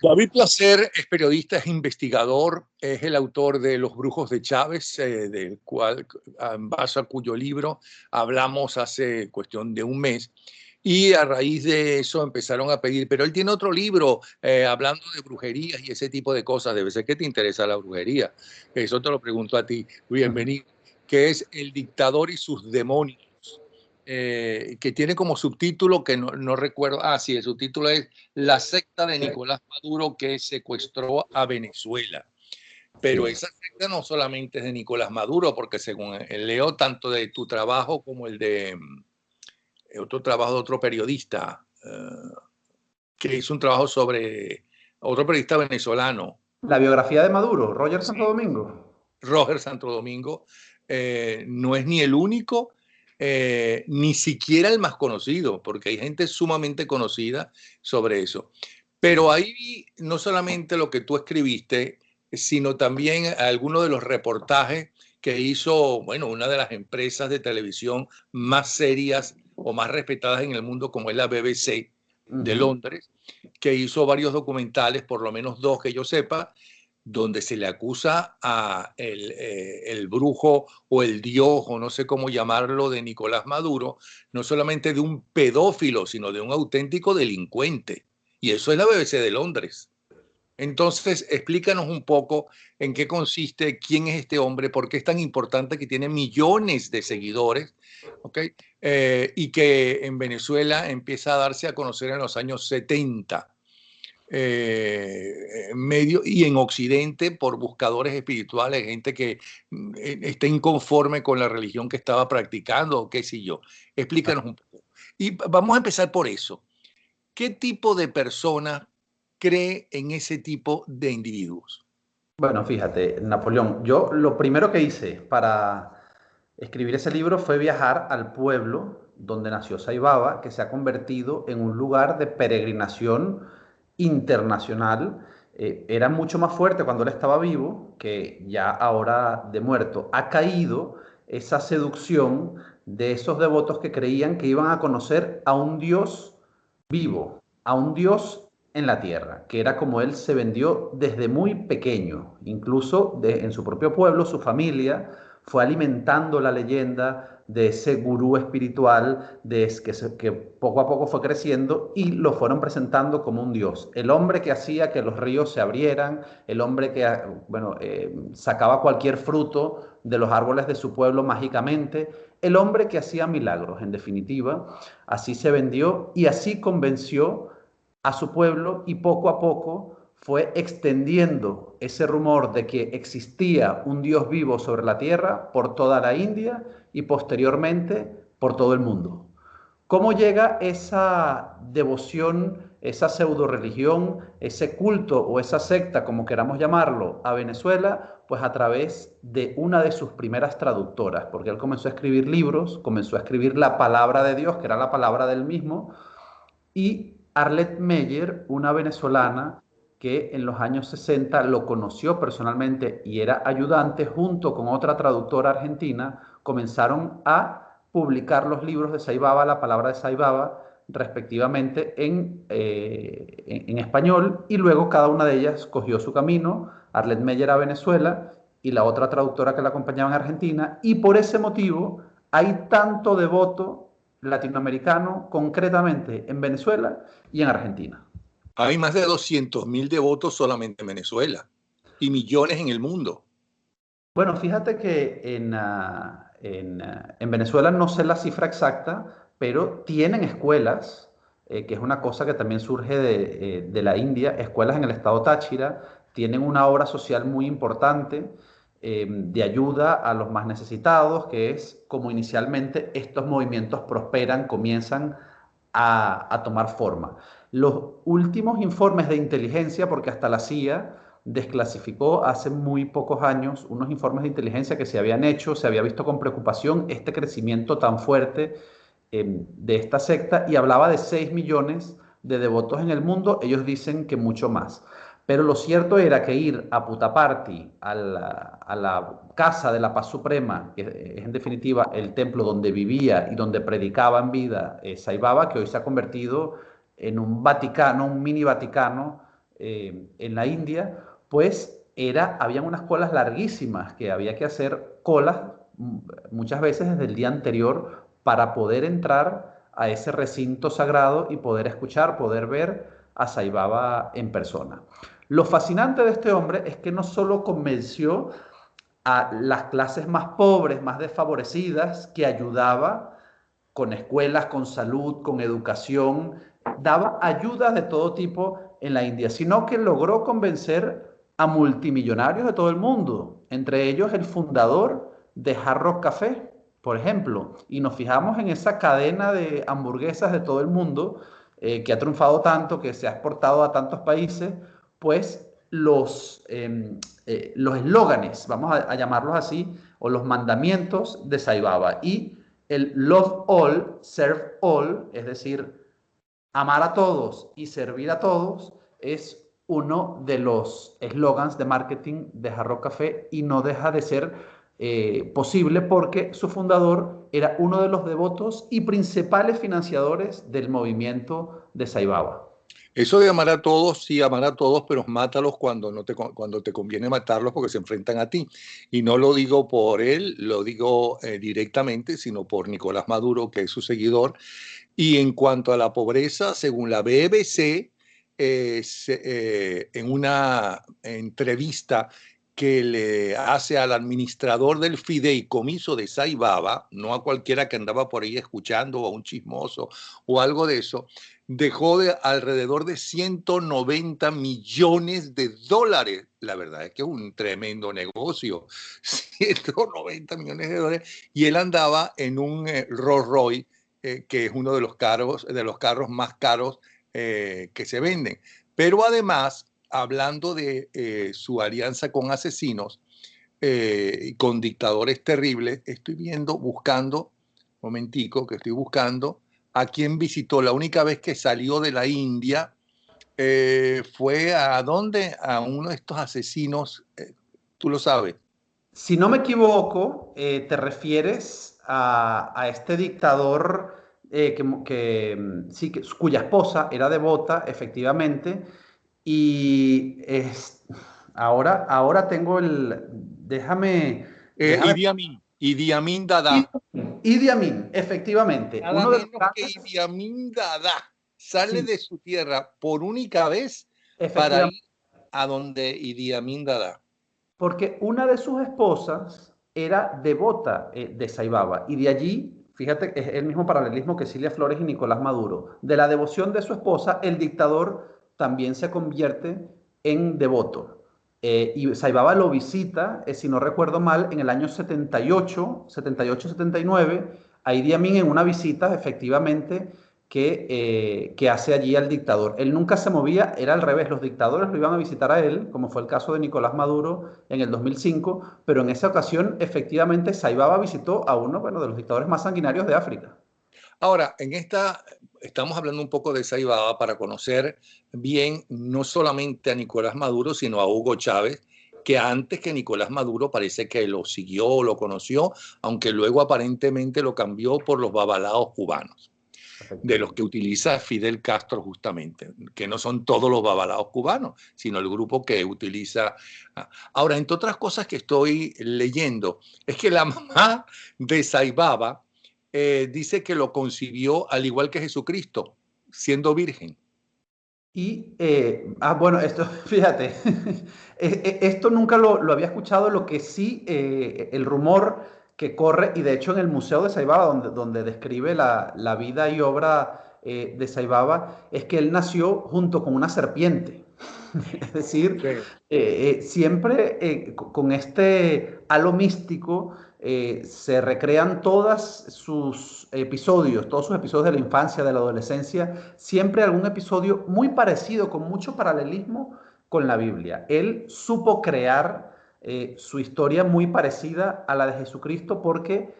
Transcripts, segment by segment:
David Placer es periodista, es investigador, es el autor de Los Brujos de Chávez, del cual, en base a cuyo libro hablamos hace cuestión de un mes. Y a raíz de eso empezaron a pedir, pero él tiene otro libro hablando de brujerías y ese tipo de cosas. Debe ser que te interesa la brujería. Eso te lo pregunto a ti. Bienvenido. Que es El dictador y sus demonios. Que tiene como subtítulo, que no recuerdo, sí, el subtítulo es La secta de Nicolás Maduro que secuestró a Venezuela. Pero esa secta no solamente es de Nicolás Maduro, porque según leo tanto de tu trabajo como el de otro trabajo de otro periodista, que hizo un trabajo sobre otro periodista venezolano. La biografía de Maduro, Roger Santo Sí. Domingo. Roger Santo Domingo, no es ni el único, ni siquiera el más conocido, porque hay gente sumamente conocida sobre eso. Pero ahí no solamente lo que tú escribiste, sino también algunos de los reportajes que hizo, bueno, una de las empresas de televisión más serias o más respetadas en el mundo, como es la BBC de Londres, que hizo varios documentales, por lo menos dos que yo sepa, donde se le acusa a el brujo o el dios, o no sé cómo llamarlo, de Nicolás Maduro, no solamente de un pedófilo, sino de un auténtico delincuente. Y eso es la BBC de Londres. Entonces, explícanos un poco en qué consiste, quién es este hombre, por qué es tan importante que tiene millones de seguidores, ¿ok? Y que en Venezuela empieza a darse a conocer en los años 70 medio y en Occidente por buscadores espirituales, gente que está inconforme con la religión que estaba practicando, o qué sé yo. Explícanos un poco. Y vamos a empezar por eso. ¿Qué tipo de persona cree en ese tipo de individuos? Bueno, fíjate, Napoleón, yo lo primero que hice para escribir ese libro fue viajar al pueblo donde nació Saibaba, que se ha convertido en un lugar de peregrinación internacional. Era mucho más fuerte cuando él estaba vivo, que ya ahora de muerto. Ha caído esa seducción de esos devotos que creían que iban a conocer a un Dios vivo, a un Dios en la tierra, que era como él se vendió desde muy pequeño. Incluso en su propio pueblo, su familia fue alimentando la leyenda de ese gurú espiritual que poco a poco fue creciendo y lo fueron presentando como un dios. El hombre que hacía que los ríos se abrieran, el hombre que sacaba cualquier fruto de los árboles de su pueblo mágicamente, el hombre que hacía milagros, en definitiva. Así se vendió y así convenció a su pueblo y poco a poco fue extendiendo ese rumor de que existía un Dios vivo sobre la tierra por toda la India y posteriormente por todo el mundo. ¿Cómo llega esa devoción, esa pseudo religión, ese culto o esa secta, como queramos llamarlo, a Venezuela? Pues a través de una de sus primeras traductoras, porque él comenzó a escribir libros, comenzó a escribir la palabra de Dios, que era la palabra del mismo, y Arlette Meyer, una venezolana que en los años 60 lo conoció personalmente y era ayudante, junto con otra traductora argentina, comenzaron a publicar los libros de Saibaba, la palabra de Saibaba, respectivamente en español, y luego cada una de ellas cogió su camino, Arlette Meyer a Venezuela y la otra traductora que la acompañaba en Argentina, y por ese motivo hay tanto devoto latinoamericano, concretamente en Venezuela y en Argentina. Hay más de 200.000 devotos solamente en Venezuela y millones en el mundo. Bueno, fíjate que en Venezuela no sé la cifra exacta, pero tienen escuelas, que es una cosa que también surge de la India, escuelas en el estado Táchira, tienen una obra social muy importante de ayuda a los más necesitados, que es como inicialmente estos movimientos prosperan, comienzan a tomar forma. Los últimos informes de inteligencia, porque hasta la CIA desclasificó hace muy pocos años unos informes de inteligencia que se habían hecho, se había visto con preocupación este crecimiento tan fuerte de esta secta y hablaba de 6 millones de devotos en el mundo, ellos dicen que mucho más. Pero lo cierto era que ir a Puttaparthi, a la Casa de la Paz Suprema, que es en definitiva el templo donde vivía y donde predicaba en vida Saibaba, que hoy se ha convertido en un Vaticano, un mini Vaticano, en la India, pues habían unas colas larguísimas que había que hacer colas muchas veces desde el día anterior para poder entrar a ese recinto sagrado y poder escuchar, poder ver a Sai Baba en persona. Lo fascinante de este hombre es que no solo convenció a las clases más pobres, más desfavorecidas, que ayudaba con escuelas, con salud, con educación, daba ayudas de todo tipo en la India, sino que logró convencer a multimillonarios de todo el mundo, entre ellos el fundador de Hard Rock Café, por ejemplo, y nos fijamos en esa cadena de hamburguesas de todo el mundo que ha triunfado tanto, que se ha exportado a tantos países, pues los eslóganes, vamos a llamarlos así, o los mandamientos de Sai Baba. Y el love all, serve all, es decir, amar a todos y servir a todos, es uno de los eslogans de marketing de Hard Rock Café y no deja de ser posible porque su fundador era uno de los devotos y principales financiadores del movimiento de Sai Baba. Eso de amar a todos, sí, amar a todos, pero mátalos cuando te conviene matarlos porque se enfrentan a ti. Y no lo digo por él, lo digo directamente, sino por Nicolás Maduro, que es su seguidor. Y en cuanto a la pobreza, según la BBC, en una entrevista que le hace al administrador del fideicomiso de Sai Baba, no a cualquiera que andaba por ahí escuchando o a un chismoso o algo de eso, dejó de alrededor de 190 millones de dólares. La verdad es que es un tremendo negocio, 190 millones de dólares, y él andaba en un Rolls Royce, que es uno de los carros más caros que se venden. Pero además, hablando de su alianza con asesinos y con dictadores terribles, estoy buscando, momentico, que estoy buscando a quien visitó la única vez que salió de la India. Fue a dónde, a uno de estos asesinos, tú lo sabes. Si no me equivoco, te refieres a este dictador sí, cuya esposa era devota, efectivamente, y ahora tengo déjame. Idi Amin Dada. Idi Amin, efectivamente, Nada uno de los menos que grandes, Idi Amin Dada sale sí, de su tierra por única vez para ir efectivamente, a donde Idi Amin Dada. porque una de sus esposas era devota de Sai Baba, y de allí, fíjate, es el mismo paralelismo que Cilia Flores y Nicolás Maduro. De la devoción de su esposa, el dictador también se convierte en devoto. Y Sai Baba lo visita, si no recuerdo mal, en el año 78-79, a Idi Amin en una visita, efectivamente, que hace allí al dictador. Él nunca se movía, era al revés, los dictadores lo iban a visitar a él, como fue el caso de Nicolás Maduro en el 2005, pero en esa ocasión efectivamente Sai Baba visitó a uno, bueno, de los dictadores más sanguinarios de África. Ahora, estamos hablando un poco de Sai Baba para conocer bien no solamente a Nicolás Maduro, sino a Hugo Chávez, que antes que Nicolás Maduro parece que lo siguió, lo conoció, aunque luego aparentemente lo cambió por los babalaos cubanos, de los que utiliza Fidel Castro justamente, que no son todos los babalaos cubanos, sino el grupo que utiliza. Ahora, entre otras cosas que estoy leyendo, es que la mamá de Sai Baba dice que lo concibió al igual que Jesucristo, siendo virgen. Y, bueno, esto, fíjate, esto nunca lo había escuchado, lo que sí, el rumor que corre, y de hecho en el Museo de Saibaba, donde describe la vida y obra de Saibaba, es que él nació junto con una serpiente. Es decir, Sí. siempre con este halo místico se recrean todos sus episodios de la infancia, de la adolescencia, siempre algún episodio muy parecido, con mucho paralelismo con la Biblia. Él supo crear su historia muy parecida a la de Jesucristo porque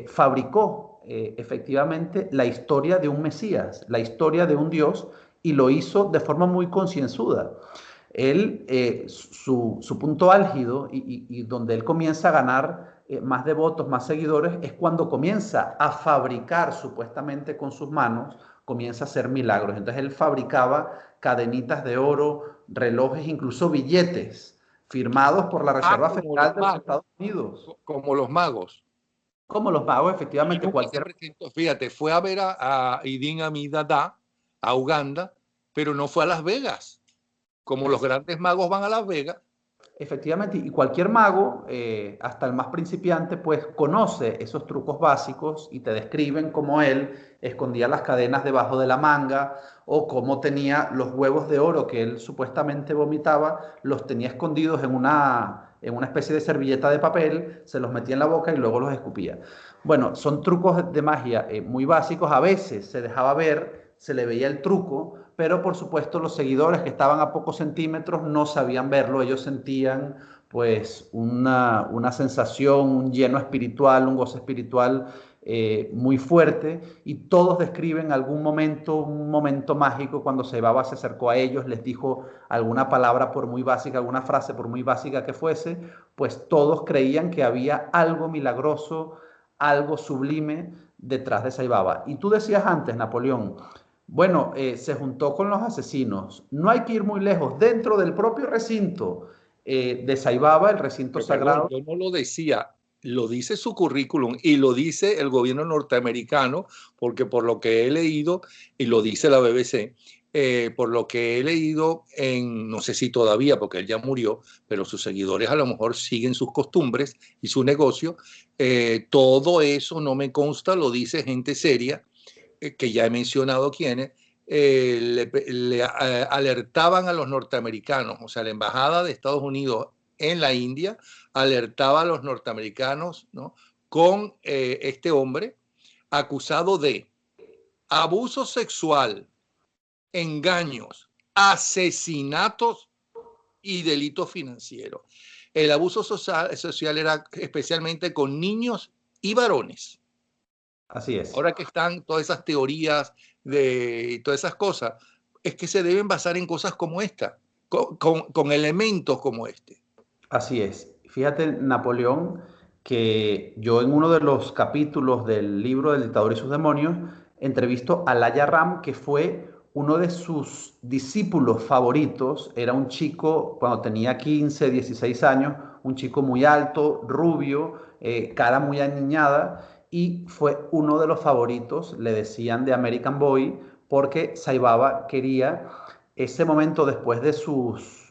fabricó efectivamente la historia de un Mesías, la historia de un Dios, y lo hizo de forma muy concienzuda. Él, su punto álgido y donde él comienza a ganar más devotos, más seguidores, es cuando comienza a fabricar supuestamente con sus manos, comienza a hacer milagros. Entonces él fabricaba cadenitas de oro, relojes, incluso billetes firmados por la Reserva Como los Federal de los magos, Estados Unidos. como los magos. Como los magos, Y efectivamente, nunca se cualquier... presentó, fíjate, fue a ver a Idi Amin Dada, a Uganda, pero no fue a Las Vegas. Como los grandes magos van a Las Vegas. Efectivamente, y cualquier mago, hasta el más principiante, pues conoce esos trucos básicos y te describen cómo él escondía las cadenas debajo de la manga o cómo tenía los huevos de oro que él supuestamente vomitaba, los tenía escondidos en una especie de servilleta de papel, se los metía en la boca y luego los escupía. Bueno, son trucos de magia muy básicos, a veces se dejaba ver, se le veía el truco, pero por supuesto los seguidores que estaban a pocos centímetros no sabían verlo, ellos sentían pues una sensación, un lleno espiritual, un gozo espiritual muy fuerte y todos describen algún momento, un momento mágico cuando Saibaba se acercó a ellos, les dijo alguna palabra por muy básica, alguna frase por muy básica que fuese, pues todos creían que había algo milagroso, algo sublime detrás de Saibaba. Y tú decías antes, Napoleón, bueno, se juntó con los asesinos. No hay que ir muy lejos. Dentro del propio recinto de Saibaba, el recinto Pero, perdón, sagrado. yo no lo decía, lo dice su currículum y lo dice el gobierno norteamericano, porque por lo que he leído, y lo dice la BBC, por lo que he leído no sé si todavía, porque él ya murió, pero sus seguidores a lo mejor siguen sus costumbres y su negocio, todo eso no me consta, lo dice gente seria, que ya he mencionado quiénes, le alertaban a los norteamericanos, o sea, la embajada de Estados Unidos en la India alertaba a los norteamericanos, ¿no?, con este hombre acusado de abuso sexual, engaños, asesinatos y delitos financieros. El abuso social era especialmente con niños y varones. Así es. Ahora que están todas esas teorías de todas esas cosas, es que se deben basar en cosas como esta, con elementos como este. Así es. Fíjate, Napoleón, que yo en uno de los capítulos del libro del dictador y sus demonios entrevisto a Laya Ram, que fue uno de sus discípulos favoritos. Era un chico, cuando tenía 15, 16 años, un chico muy alto, rubio, cara muy aniñada, y fue uno de los favoritos, le decían de American Boy, porque Saibaba quería ese momento después de sus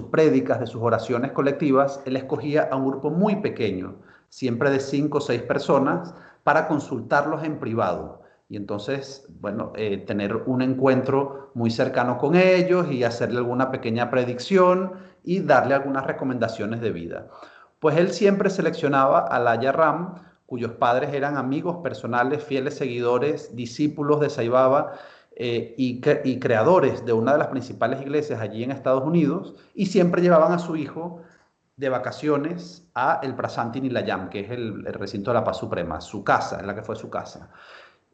prédicas, de sus oraciones colectivas, él escogía a un grupo muy pequeño, siempre de 5 o 6 personas, para consultarlos en privado. Y entonces, bueno, tener un encuentro muy cercano con ellos y hacerle alguna pequeña predicción y darle algunas recomendaciones de vida. Pues él siempre seleccionaba a Laya Ram, cuyos padres eran amigos personales, fieles seguidores, discípulos de Saibaba, y creadores de una de las principales iglesias allí en Estados Unidos, y siempre llevaban a su hijo de vacaciones a el Prasanthi Nilayam, que es el recinto de la paz suprema, su casa, en la que fue su casa.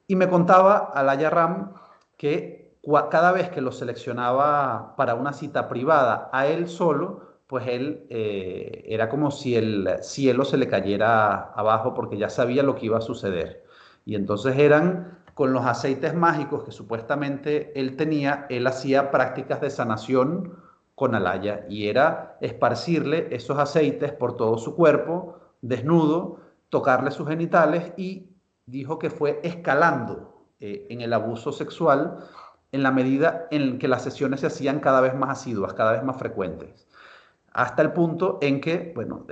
Y me contaba Alaya Ram que cada vez que lo seleccionaba para una cita privada a él solo, pues él era como si el cielo se le cayera abajo porque ya sabía lo que iba a suceder. Y entonces eran con los aceites mágicos que supuestamente él tenía, él hacía prácticas de sanación con Alaya y era esparcirle esos aceites por todo su cuerpo, desnudo, tocarle sus genitales y dijo que fue escalando en el abuso sexual en la medida en que las sesiones se hacían cada vez más asiduas, cada vez más frecuentes, hasta el punto en que, bueno,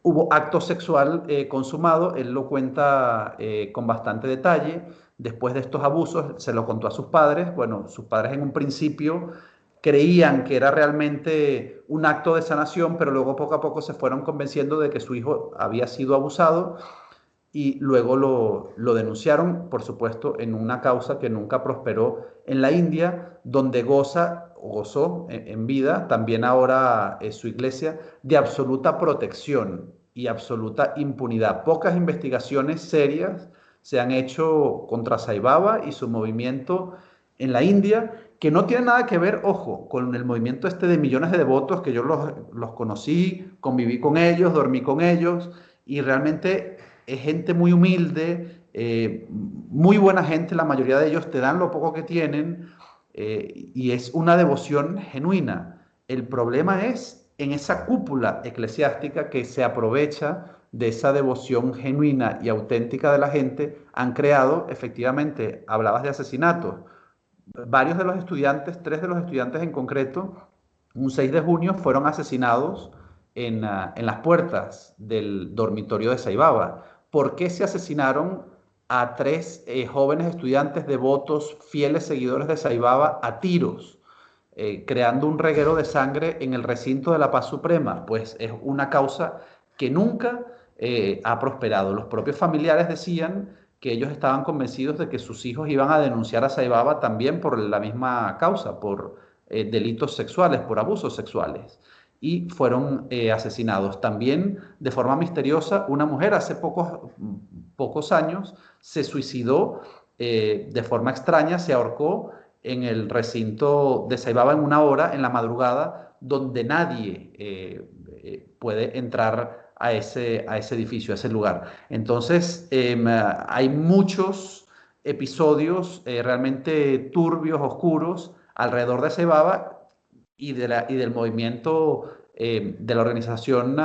hubo acto sexual consumado, él lo cuenta con bastante detalle, después de estos abusos se lo contó a sus padres, bueno, sus padres en un principio creían que era realmente un acto de sanación, pero luego poco a poco se fueron convenciendo de que su hijo había sido abusado y luego lo denunciaron, por supuesto, en una causa que nunca prosperó en la India, donde gozó en vida, también ahora su iglesia, de absoluta protección y absoluta impunidad. Pocas investigaciones serias se han hecho contra Saibaba y su movimiento en la India, que no tiene nada que ver, ojo, con el movimiento este de millones de devotos, que yo los conocí, conviví con ellos, dormí con ellos, y realmente es gente muy humilde, muy buena gente, la mayoría de ellos te dan lo poco que tienen y es una devoción genuina. El problema es en esa cúpula eclesiástica que se aprovecha de esa devoción genuina y auténtica de la gente, han creado, efectivamente, hablabas de asesinatos. Varios de los estudiantes, tres de los estudiantes en concreto, un 6 de junio fueron asesinados en las puertas del dormitorio de Saibaba. ¿Por qué se asesinaron a tres jóvenes estudiantes devotos, fieles seguidores de Saibaba, a tiros, creando un reguero de sangre en el recinto de la paz suprema? Pues es una causa que nunca ha prosperado. Los propios familiares decían que ellos estaban convencidos de que sus hijos iban a denunciar a Saibaba también por la misma causa, por delitos sexuales, por abusos sexuales, y fueron asesinados. También, de forma misteriosa, una mujer hace pocos años se suicidó de forma extraña, se ahorcó en el recinto de Saibaba en una hora, en la madrugada, donde nadie puede entrar a ese edificio, a ese lugar. Entonces, hay muchos episodios realmente turbios, oscuros, alrededor de Saibaba y del movimiento de la organización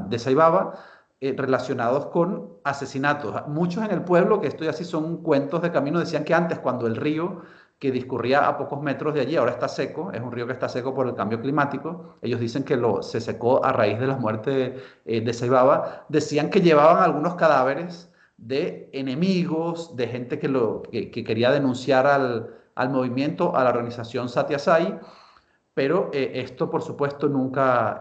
de Saibaba relacionados con asesinatos. Muchos en el pueblo, que esto ya sí son cuentos de camino, decían que antes, cuando el río que discurría a pocos metros de allí, ahora está seco, es un río que está seco por el cambio climático, ellos dicen que se secó a raíz de la muerte de Saibaba, decían que llevaban algunos cadáveres de enemigos, de gente que quería denunciar al movimiento, a la organización Satya Sai, pero esto, por supuesto, nunca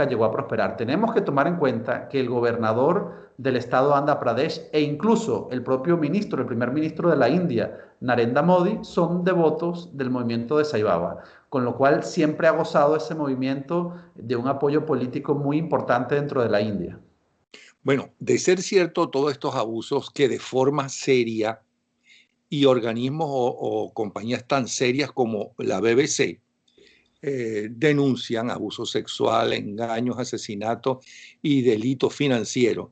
llegó a prosperar. Tenemos que tomar en cuenta que el gobernador del estado Andhra Pradesh e incluso el propio ministro, el primer ministro de la India, Narendra Modi, son devotos del movimiento de Saibaba, con lo cual siempre ha gozado ese movimiento de un apoyo político muy importante dentro de la India. Bueno, de ser cierto todos estos abusos que de forma seria y organismos o compañías tan serias como la BBC denuncian abuso sexual, engaños, asesinatos y delitos financieros,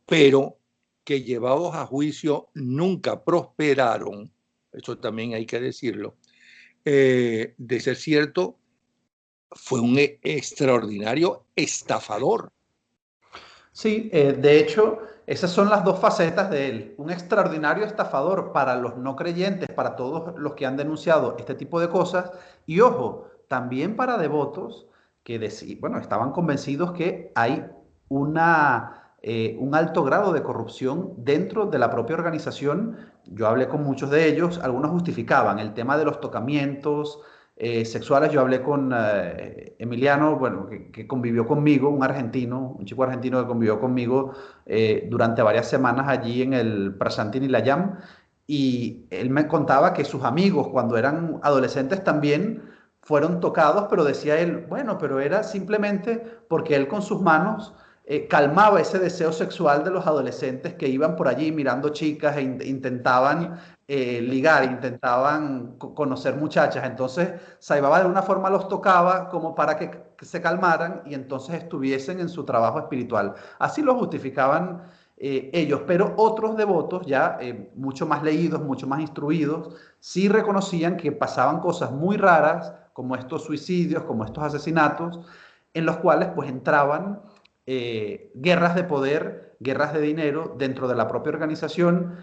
pero que llevados a juicio nunca prosperaron, eso también hay que decirlo, de ser cierto, fue un extraordinario estafador. Sí, de hecho, esas son las dos facetas de él. Un extraordinario estafador para los no creyentes, para todos los que han denunciado este tipo de cosas. Y ojo, también para devotos que bueno, estaban convencidos que hay un alto grado de corrupción dentro de la propia organización. Yo hablé con muchos de ellos, algunos justificaban el tema de los tocamientos sexuales. Yo hablé con Emiliano, bueno, que convivió conmigo, un argentino, un chico argentino que convivió conmigo durante varias semanas allí en el Prasanthi Nilayam, y él me contaba que sus amigos cuando eran adolescentes también fueron tocados, pero decía él, bueno, pero era simplemente porque él con sus manos calmaba ese deseo sexual de los adolescentes que iban por allí mirando chicas e intentaban ligar, intentaban conocer muchachas. Entonces, Saibaba de alguna forma los tocaba como para que se calmaran y entonces estuviesen en su trabajo espiritual. Así lo justificaban ellos, pero otros devotos ya mucho más leídos, mucho más instruidos, sí reconocían que pasaban cosas muy raras, como estos suicidios, como estos asesinatos, en los cuales pues entraban guerras de poder, guerras de dinero dentro de la propia organización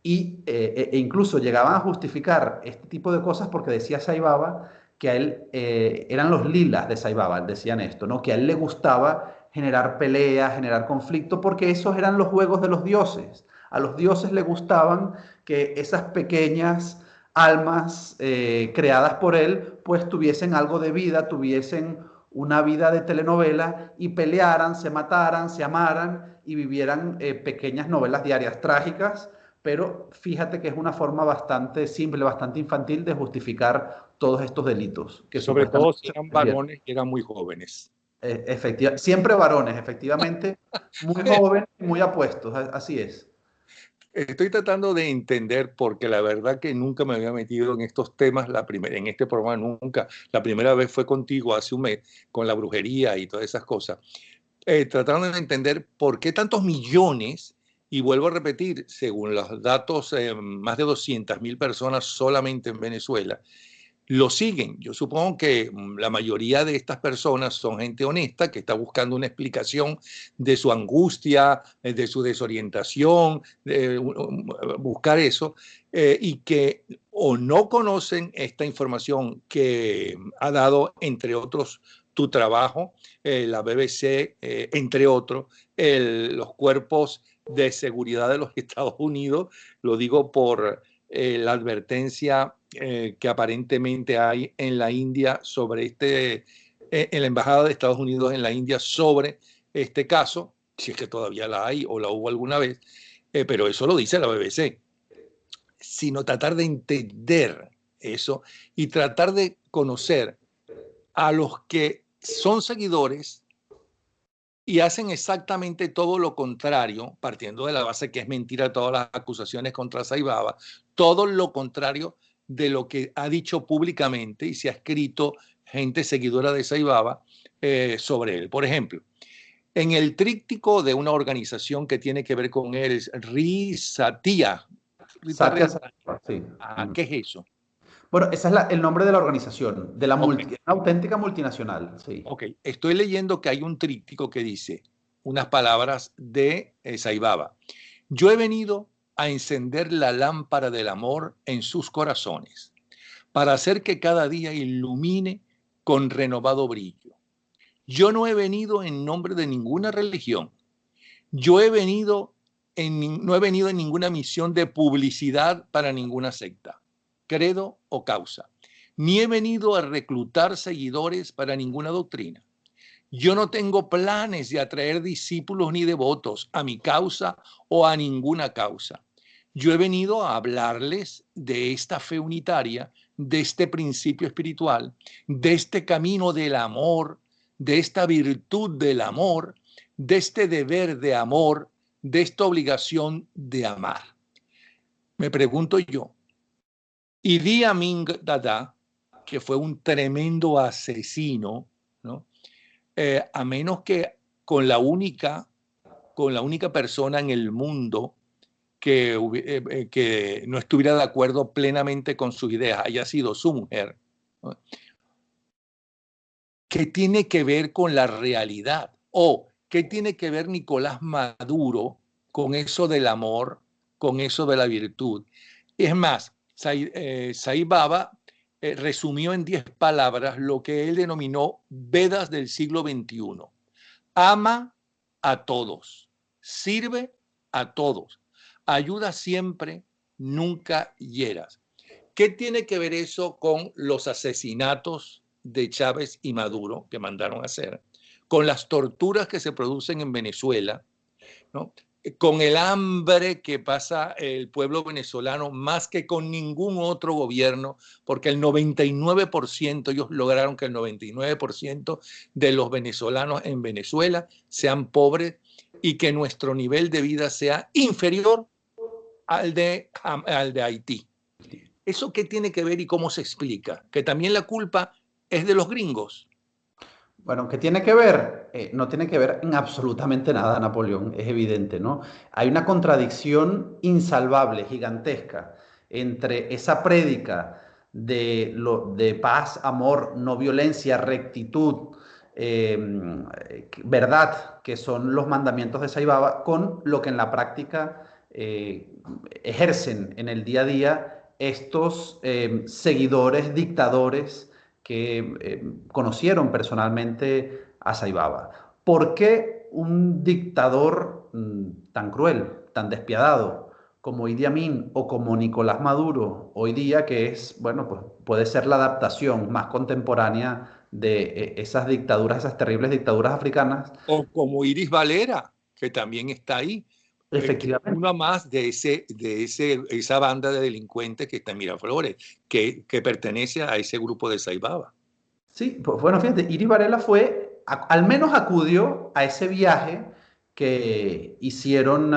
e incluso llegaban a justificar este tipo de cosas porque decía Saibaba que a él eran los lilas de Saibaba, decían esto, ¿no? Que a él le gustaba generar peleas, generar conflicto, porque esos eran los juegos de los dioses. A los dioses les gustaban que esas pequeñas almas creadas por él, pues tuviesen algo de vida, tuviesen una vida de telenovela y pelearan, se mataran, se amaran y vivieran pequeñas novelas diarias trágicas, pero fíjate que es una forma bastante simple, bastante infantil de justificar todos estos delitos que Sobre todo supuestamente si eran cometieron. varones que eran muy jóvenes. Siempre varones, efectivamente, muy jóvenes, muy apuestos, así es. Estoy tratando de entender porque la verdad que nunca me había metido en estos temas en este programa nunca. La primera vez fue contigo hace un mes con la brujería y todas esas cosas. Tratando de entender por qué tantos millones Y vuelvo a repetir, según los datos, más de 200.000 personas solamente en Venezuela lo siguen. Yo supongo que la mayoría de estas personas son gente honesta que está buscando una explicación de su angustia, de su desorientación, buscar eso, y que o no conocen esta información que ha dado, entre otros, tu trabajo, la BBC, entre otros, los cuerpos de seguridad de los Estados Unidos, lo digo por la advertencia que aparentemente hay en la India sobre en la Embajada de Estados Unidos en la India sobre este caso, si es que todavía la hay o la hubo alguna vez, pero eso lo dice la BBC, sino tratar de entender eso y tratar de conocer a los que son seguidores y hacen exactamente todo lo contrario, partiendo de la base que es mentira todas las acusaciones contra Saibaba, todo lo contrario de lo que ha dicho públicamente y se ha escrito gente seguidora de Saibaba sobre él. Por ejemplo, en el tríptico de una organización que tiene que ver con él, Satya. Satya, sí. ¿Qué es eso? Bueno, ese es el nombre de la organización, de la Okay. una auténtica multinacional. Sí. Ok, estoy leyendo que hay un tríptico que dice unas palabras de Saibaba. Yo he venido a encender la lámpara del amor en sus corazones, para hacer que cada día ilumine con renovado brillo. Yo no he venido en nombre de ninguna religión. Yo no he venido en ninguna misión de publicidad para ninguna secta, credo o causa. Ni he venido a reclutar seguidores para ninguna doctrina. Yo no tengo planes de atraer discípulos ni devotos a mi causa o a ninguna causa. Yo he venido a hablarles de esta fe unitaria, de este principio espiritual, de este camino del amor, de esta virtud del amor, de este deber de amor, de esta obligación de amar. Me pregunto yo, Idi Amin Dada, que fue un tremendo asesino, ¿no? A menos que con la única persona en el mundo que no estuviera de acuerdo plenamente con sus ideas haya sido su mujer, ¿no? ¿Qué tiene que ver con la realidad? ¿O qué tiene que ver Nicolás Maduro con eso del amor, con eso de la virtud? Es más, Saibaba resumió en 10 palabras lo que él denominó Vedas del siglo XXI. Ama a todos, sirve a todos, ayuda siempre, nunca hieras. ¿Qué tiene que ver eso con los asesinatos de Chávez y Maduro que mandaron a hacer? Con las torturas que se producen en Venezuela, ¿no? Con el hambre que pasa el pueblo venezolano más que con ningún otro gobierno, porque el 99%, ellos lograron que el 99% de los venezolanos en Venezuela sean pobres y que nuestro nivel de vida sea inferior al de Haití. ¿Eso qué tiene que ver y cómo se explica? Que también la culpa es de los gringos. Bueno, ¿qué tiene que ver? No tiene que ver en absolutamente nada, Napoleón, es evidente, ¿no? Hay una contradicción insalvable, gigantesca, entre esa prédica de paz, amor, no violencia, rectitud, verdad, que son los mandamientos de Saibaba, con lo que en la práctica ejercen en el día a día estos seguidores, dictadores, que conocieron personalmente a Saibaba. ¿Por qué un dictador tan cruel, tan despiadado como Idi Amin o como Nicolás Maduro hoy día, que es, bueno, pues puede ser la adaptación más contemporánea de esas dictaduras, esas terribles dictaduras africanas? O como Iris Valera, que también está ahí, que es Efectivamente. una más de esa banda de delincuentes que está en Miraflores, que pertenece a ese grupo de Saibaba. Sí, pues bueno, fíjate, Iris Varela al menos acudió a ese viaje que hicieron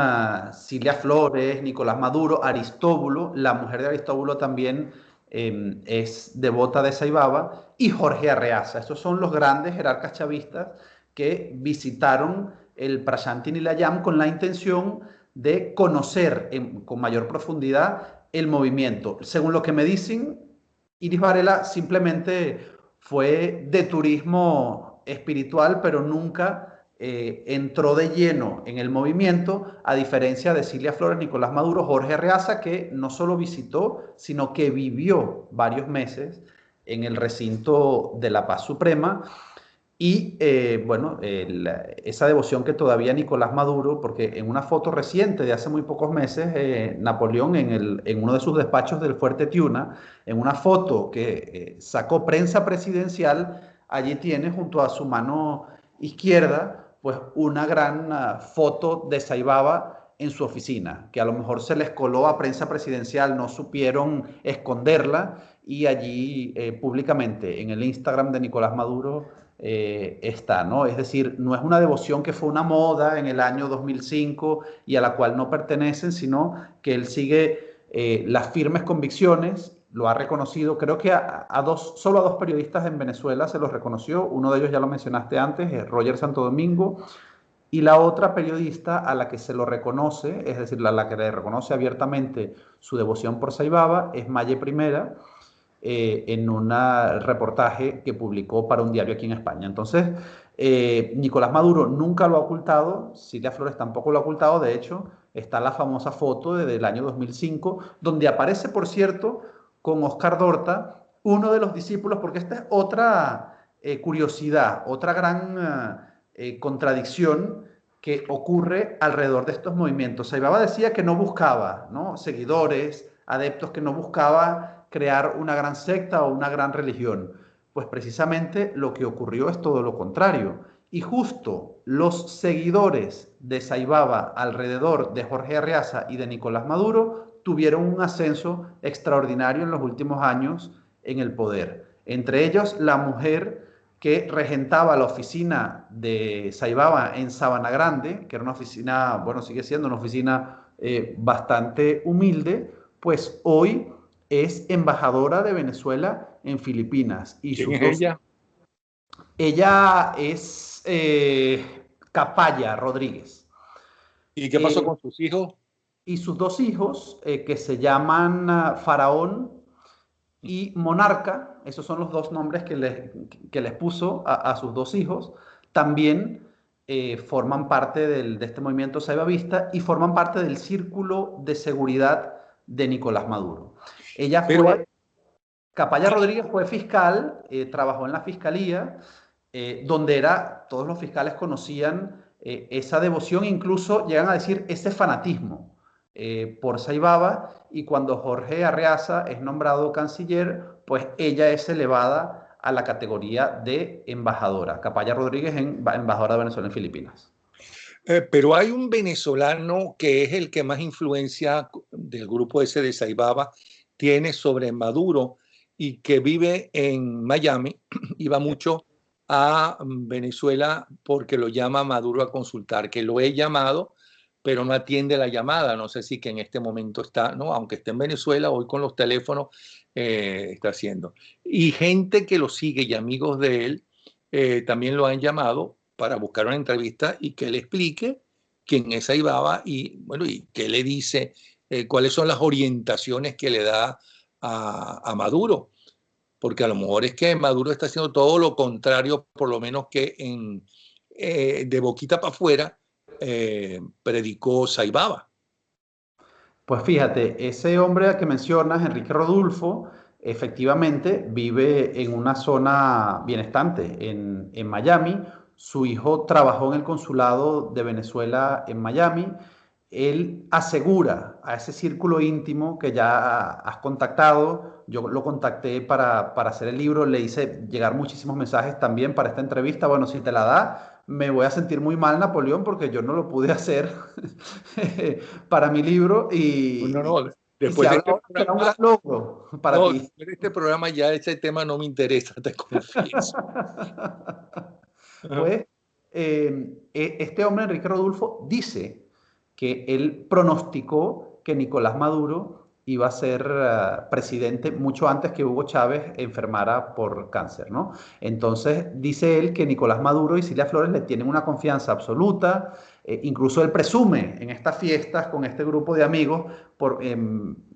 Cilia Flores, Nicolás Maduro, Aristóbulo, la mujer de Aristóbulo también es devota de Saibaba, y Jorge Arreaza. Estos son los grandes jerarcas chavistas que visitaron el Prasanthi Nilayam con la intención de conocer con mayor profundidad el movimiento. Según lo que me dicen, Iris Varela simplemente fue de turismo espiritual, pero nunca entró de lleno en el movimiento, a diferencia de Cilia Flores, Nicolás Maduro, Jorge Arreaza, que no solo visitó, sino que vivió varios meses en el recinto de la Paz Suprema. Y bueno, esa devoción que todavía Nicolás Maduro, porque en una foto reciente de hace muy pocos meses, Napoleón en uno de sus despachos del Fuerte Tiuna, en una foto que sacó Prensa Presidencial, allí tiene junto a su mano izquierda, pues una gran foto de Saibaba en su oficina, que a lo mejor se les coló a Prensa Presidencial, no supieron esconderla y allí públicamente en el Instagram de Nicolás Maduro está, ¿no? Es decir, no es una devoción que fue una moda en el año 2005 y a la cual no pertenecen, sino que él sigue las firmes convicciones, lo ha reconocido, creo que solo a dos periodistas en Venezuela se los reconoció, uno de ellos ya lo mencionaste antes, es Roger Santo Domingo, y la otra periodista a la que se lo reconoce, es decir, a la que le reconoce abiertamente su devoción por Saibaba, es Maye Primera, en un reportaje que publicó para un diario aquí en España. Entonces, Nicolás Maduro nunca lo ha ocultado, Cilia Flores tampoco lo ha ocultado, de hecho, está la famosa foto del año 2005, donde aparece, por cierto, con Oscar Dorta, uno de los discípulos, porque esta es otra curiosidad, otra gran contradicción que ocurre alrededor de estos movimientos. Saibaba decía que no buscaba, ¿no?, seguidores, adeptos, que no buscaba crear una gran secta o una gran religión. Pues precisamente lo que ocurrió es todo lo contrario. Y justo los seguidores de Saibaba alrededor de Jorge Arreaza y de Nicolás Maduro tuvieron un ascenso extraordinario en los últimos años en el poder. Entre ellos, la mujer que regentaba la oficina de Saibaba en Sabana Grande, que era una oficina, bueno, sigue siendo una oficina bastante humilde, pues hoy es embajadora de Venezuela en Filipinas. Y ¿Quién sus es dos... ella? Ella es Capaya Rodríguez. ¿Y qué pasó Eh, con sus hijos? y sus dos hijos, que se llaman Faraón y Monarca, esos son los dos nombres que les puso a sus dos hijos, también forman parte de este movimiento saibavista y forman parte del círculo de seguridad de Nicolás Maduro. Ella Pero hay, fue, Capaya Rodríguez fue fiscal, trabajó en la fiscalía, donde todos los fiscales conocían esa devoción, incluso llegan a decir ese fanatismo por Saibaba, y cuando Jorge Arreaza es nombrado canciller, pues ella es elevada a la categoría de embajadora. Capaya Rodríguez, embajadora de Venezuela en Filipinas. pero hay un venezolano que es el que más influencia del grupo ese de Saibaba tiene sobre Maduro y que vive en Miami y va mucho a Venezuela porque lo llama Maduro a consultar, que lo he llamado, pero no atiende la llamada. No sé si que en este momento está, ¿no? Aunque esté en Venezuela, hoy con los teléfonos está haciendo. Y gente que lo sigue y amigos de él también lo han llamado para buscar una entrevista y que le explique quién es Saibaba y, bueno, y qué le dice, cuáles son las orientaciones que le da a Maduro, porque a lo mejor es que Maduro está haciendo todo lo contrario, por lo menos que de boquita para afuera predicó Saibaba. Pues fíjate, ese hombre que mencionas, Enrique Rodulfo, efectivamente vive en una zona bienestante, en Miami. Su hijo trabajó en el consulado de Venezuela en Miami. Él asegura a ese círculo íntimo que ya has contactado. Yo lo contacté para hacer el libro, le hice llegar muchísimos mensajes también para esta entrevista. Bueno, si te la da, me voy a sentir muy mal, Napoleón, porque yo no lo pude hacer para mi libro No, y, no, y si después de habla este ahora será un gran programa, logro para no, ti. después de este programa ya ese tema no me interesa, te confieso. Ajá. Pues este hombre, Enrique Rodulfo, dice que él pronosticó que Nicolás Maduro iba a ser presidente mucho antes que Hugo Chávez enfermara por cáncer, ¿no? Entonces dice él que Nicolás Maduro y Cilia Flores le tienen una confianza absoluta, incluso él presume en estas fiestas con este grupo de amigos por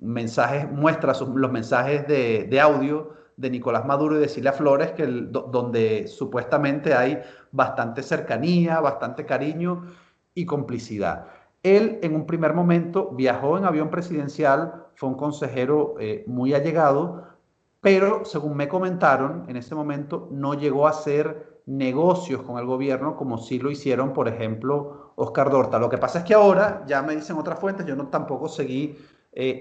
mensajes, muestra los mensajes de audio de Nicolás Maduro y de Cilia Flores, donde supuestamente hay bastante cercanía, bastante cariño y complicidad. Él en un primer momento viajó en avión presidencial, fue un consejero muy allegado, pero según me comentaron, en ese momento no llegó a hacer negocios con el gobierno como sí lo hicieron, por ejemplo, Oscar Dorta. Lo que pasa es que ahora, ya me dicen otras fuentes, yo no tampoco seguí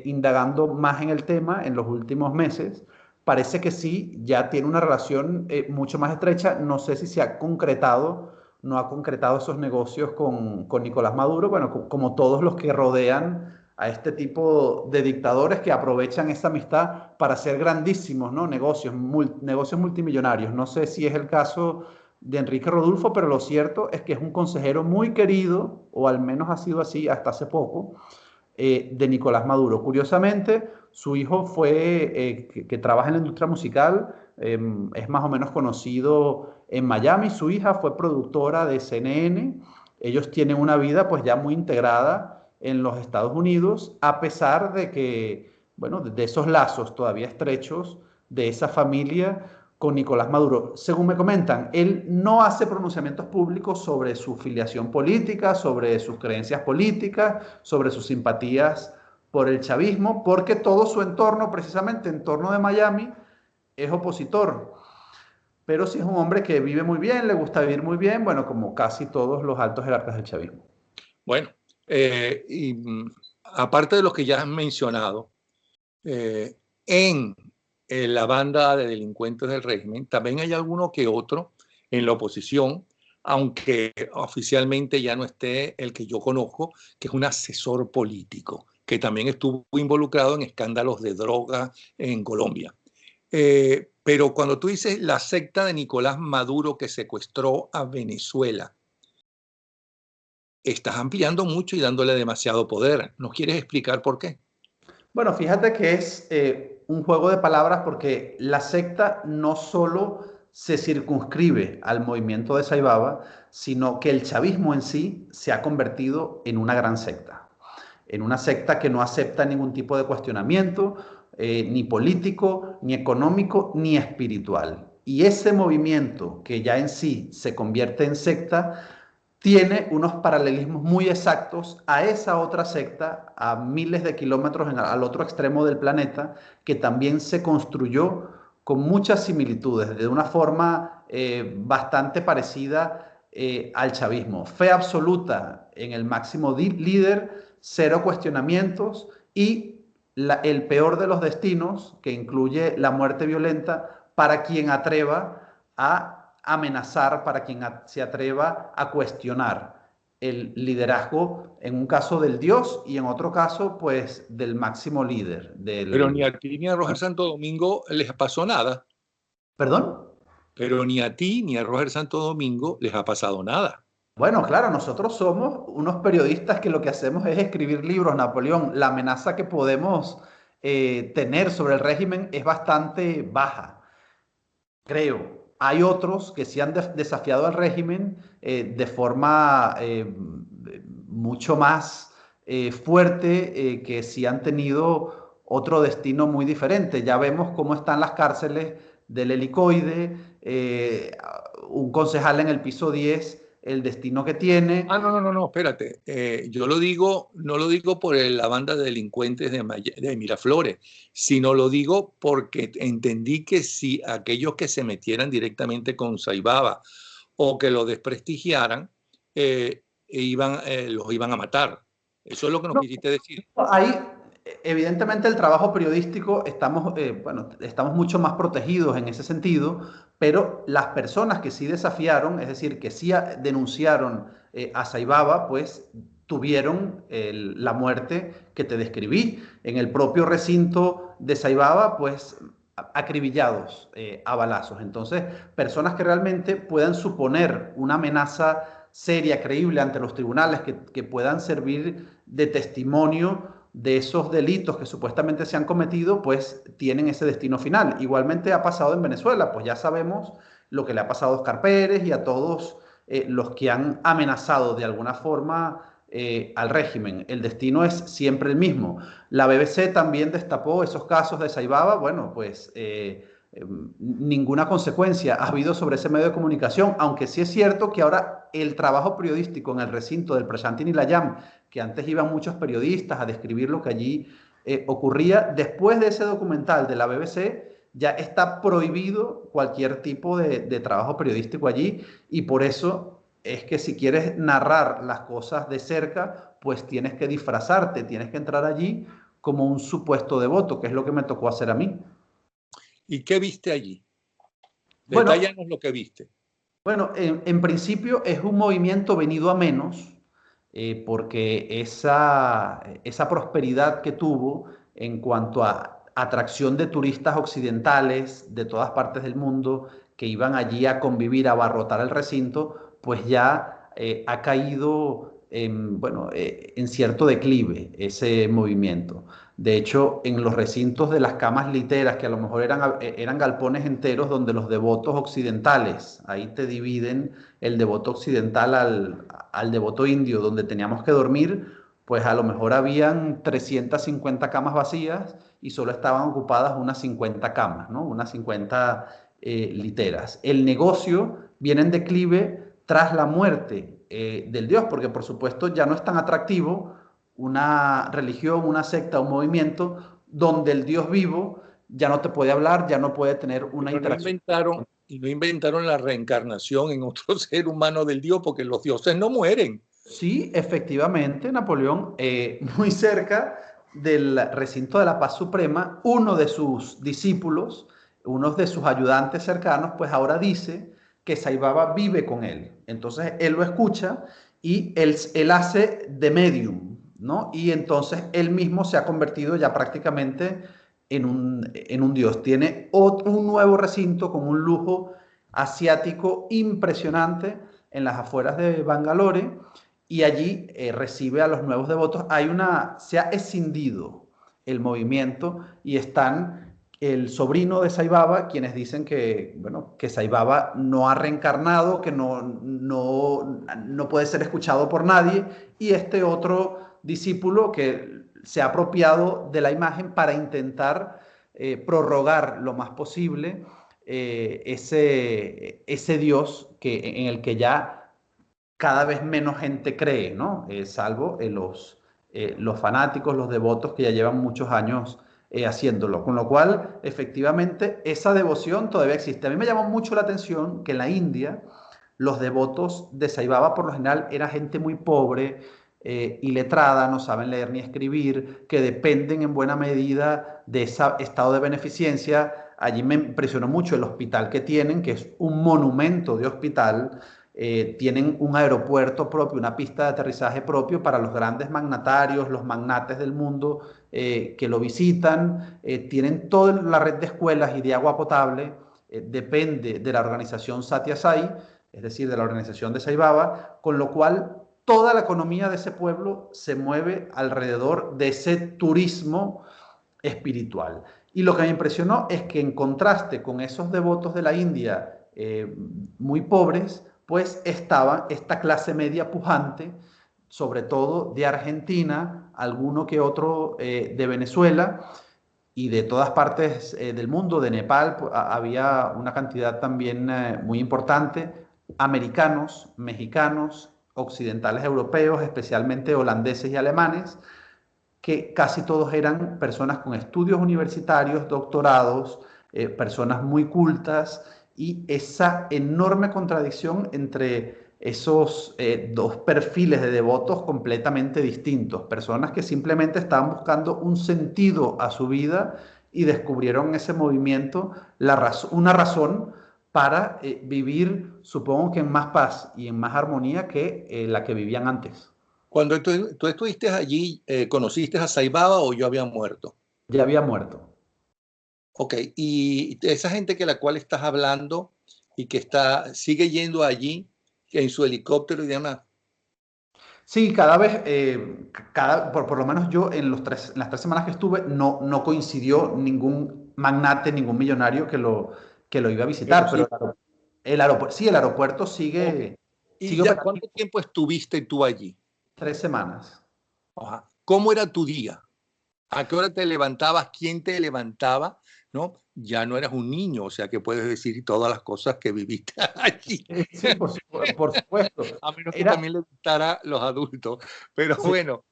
indagando más en el tema en los últimos meses. Parece que sí, ya tiene una relación mucho más estrecha. No sé si se ha concretado, no ha concretado esos negocios con Nicolás Maduro, bueno, como todos los que rodean a este tipo de dictadores que aprovechan esa amistad para hacer grandísimos, ¿no? Negocios multimillonarios. No sé si es el caso de Enrique Rodulfo, pero lo cierto es que es un consejero muy querido, o al menos ha sido así hasta hace poco, de Nicolás Maduro. Curiosamente, su hijo que trabaja en la industria musical, es más o menos conocido en Miami. Su hija fue productora de CNN. Ellos tienen una vida pues ya muy integrada en los Estados Unidos, a pesar de que, bueno, de esos lazos todavía estrechos de esa familia con Nicolás Maduro. Según me comentan, él no hace pronunciamientos públicos sobre su filiación política, sobre sus creencias políticas, sobre sus simpatías por el chavismo, porque todo su entorno, precisamente entorno de Miami, es opositor. Pero sí es un hombre que vive muy bien, le gusta vivir muy bien, bueno, como casi todos los altos jerarcas del chavismo. Bueno, aparte de los que ya has mencionado, en la banda de delincuentes del régimen, también hay alguno que otro en la oposición, aunque oficialmente ya no esté el que yo conozco, que es un asesor político, que también estuvo involucrado en escándalos de droga en Colombia. Pero cuando tú dices la secta de Nicolás Maduro que secuestró a Venezuela, estás ampliando mucho y dándole demasiado poder. ¿Nos quieres explicar por qué? Bueno, fíjate que es un juego de palabras porque la secta no solo se circunscribe al movimiento de Saibaba, sino que el chavismo en sí se ha convertido en una gran secta, en una secta que no acepta ningún tipo de cuestionamiento, ni político, ni económico, ni espiritual. Y ese movimiento que ya en sí se convierte en secta, tiene unos paralelismos muy exactos a esa otra secta, a miles de kilómetros al otro extremo del planeta, que también se construyó con muchas similitudes, de una forma bastante parecida al chavismo. Fe absoluta en el máximo líder, cero cuestionamientos y el peor de los destinos, que incluye la muerte violenta para quien atreva a amenazar, para quien se atreva a cuestionar el liderazgo, en un caso del Dios y en otro caso, pues, del máximo líder. Pero ni a ti ni a Roger Santo Domingo les pasó nada. ¿Perdón? Pero ni a ti ni a Roger Santo Domingo les ha pasado nada. Bueno, claro, nosotros somos unos periodistas que lo que hacemos es escribir libros, Napoleón. La amenaza que podemos tener sobre el régimen es bastante baja, creo. Hay otros que sí han desafiado al régimen de forma mucho más fuerte, que sí han tenido otro destino muy diferente. Ya vemos cómo están las cárceles del Helicoide, un concejal en el piso 10, el destino que tiene. Ah, no, no, no, no, espérate. Yo lo digo, no lo digo por la banda de delincuentes de Miraflores, sino lo digo porque entendí que si aquellos que se metieran directamente con Saibaba o que lo desprestigiaran, los iban a matar. Eso es lo que nos No, quisiste decir. ahí, evidentemente, el trabajo periodístico bueno, estamos mucho más protegidos en ese sentido, pero las personas que sí desafiaron, es decir, que sí denunciaron a Saibaba, pues tuvieron la muerte que te describí en el propio recinto de Saibaba, pues acribillados a balazos. Entonces, personas que realmente puedan suponer una amenaza seria, creíble ante los tribunales, que puedan servir de testimonio de esos delitos que supuestamente se han cometido, pues tienen ese destino final. Igualmente ha pasado en Venezuela, pues ya sabemos lo que le ha pasado a Oscar Pérez y a todos los que han amenazado de alguna forma al régimen. El destino es siempre el mismo. La BBC también destapó esos casos de Saibaba. Bueno, pues ninguna consecuencia ha habido sobre ese medio de comunicación, aunque sí es cierto que ahora el trabajo periodístico en el recinto del Prashanti Nilayam, que antes iban muchos periodistas a describir lo que allí ocurría, después de ese documental de la BBC, ya está prohibido cualquier tipo de trabajo periodístico allí, y por eso es que si quieres narrar las cosas de cerca, pues tienes que disfrazarte, tienes que entrar allí como un supuesto devoto, que es lo que me tocó hacer a mí. ¿Y qué viste allí? Bueno, Detállanos lo que viste. Bueno, en principio es un movimiento venido a menos, porque esa prosperidad que tuvo en cuanto a atracción de turistas occidentales de todas partes del mundo que iban allí a convivir, a abarrotar el recinto, pues ya ha caído bueno, en cierto declive ese movimiento. De hecho, en los recintos de las camas literas, que a lo mejor eran galpones enteros donde los devotos occidentales, ahí te dividen el devoto occidental al devoto indio, donde teníamos que dormir, pues a lo mejor habían 350 camas vacías y solo estaban ocupadas unas 50 camas, ¿no? Unas 50 literas. El negocio viene en declive tras la muerte del dios, porque por supuesto ya no es tan atractivo una religión, una secta, un movimiento donde el Dios vivo ya no te puede hablar, ya no puede tener una Pero interacción. no inventaron la reencarnación en otro ser humano del Dios, porque los dioses no mueren. Sí, efectivamente, Napoleón, muy cerca del recinto de la paz suprema, uno de sus discípulos, uno de sus ayudantes cercanos, pues ahora dice que Saibaba vive con él. Entonces él lo escucha y él hace de medium, ¿no? Y entonces él mismo se ha convertido ya prácticamente en un dios. Tiene un nuevo recinto con un lujo asiático impresionante en las afueras de Bangalore, y allí recibe a los nuevos devotos. Se ha escindido el movimiento y están el sobrino de Saibaba, quienes dicen que, bueno, que Saibaba no ha reencarnado, que no puede ser escuchado por nadie, y este otro discípulo que se ha apropiado de la imagen para intentar prorrogar lo más posible ese Dios en el que ya cada vez menos gente cree, ¿no? Salvo los fanáticos, los devotos que ya llevan muchos años haciéndolo. Con lo cual, efectivamente, esa devoción todavía existe. A mí me llamó mucho la atención que en la India los devotos de Saibaba por lo general era gente muy pobre, iletrada, no saben leer ni escribir, que dependen en buena medida de ese estado de beneficencia. Allí me impresionó mucho el hospital que tienen, que es un monumento de hospital. Tienen un aeropuerto propio, una pista de aterrizaje propio para los grandes magnatarios, los magnates del mundo que lo visitan. Tienen toda la red de escuelas y de agua potable. Depende de la organización Satya Sai, es decir, de la organización de Saibaba, con lo cual toda la economía de ese pueblo se mueve alrededor de ese turismo espiritual. Y lo que me impresionó es que en contraste con esos devotos de la India muy pobres, pues estaba esta clase media pujante, sobre todo de Argentina, alguno que otro de Venezuela y de todas partes del mundo, de Nepal, había una cantidad también muy importante, americanos, mexicanos, occidentales europeos, especialmente holandeses y alemanes, que casi todos eran personas con estudios universitarios, doctorados, personas muy cultas, y esa enorme contradicción entre esos dos perfiles de devotos completamente distintos, personas que simplemente estaban buscando un sentido a su vida y descubrieron en ese movimiento una razón para vivir, supongo que en más paz y en más armonía que la que vivían antes. Cuando tú estuviste allí, ¿conociste a Saibaba o yo había muerto? Ya había muerto. Ok, y esa gente que la cual estás hablando y que sigue yendo allí en su helicóptero y demás. Sí, cada vez, por lo menos yo en las 3 semanas que estuve, no coincidió ningún magnate, ningún millonario que lo iba a Pero visitar, pero sí, sí, el aeropuerto ok. sigue ¿Y ya operativo. cuánto tiempo estuviste tú allí? 3 semanas. Ajá. ¿Cómo era tu día? ¿A qué hora te levantabas? ¿Quién te levantaba? ¿No? Ya no eras un niño, o sea que puedes decir todas las cosas que viviste allí. Sí, por supuesto. A menos que Era, también le gustara los adultos. Pero sí, bueno,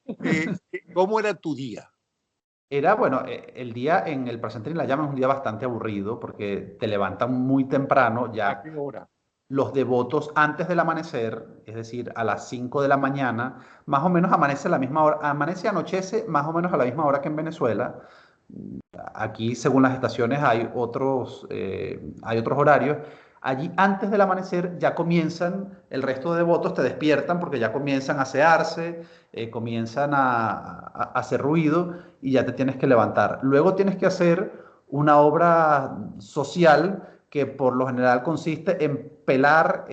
¿cómo era tu día? bueno, el día en el Presente y la Llama es un día bastante aburrido porque te levantan muy temprano, ¿A ya qué hora? los devotos antes del amanecer, es decir, a las 5 de la mañana, más o menos amanece a la misma hora, amanece y anochece más o menos a la misma hora que en Venezuela. Aquí, según las estaciones, hay otros horarios. Allí, antes del amanecer, ya comienzan, el resto de devotos te despiertan porque ya comienzan a asearse, comienzan a hacer ruido y ya te tienes que levantar. Luego tienes que hacer una obra social que por lo general consiste en pelar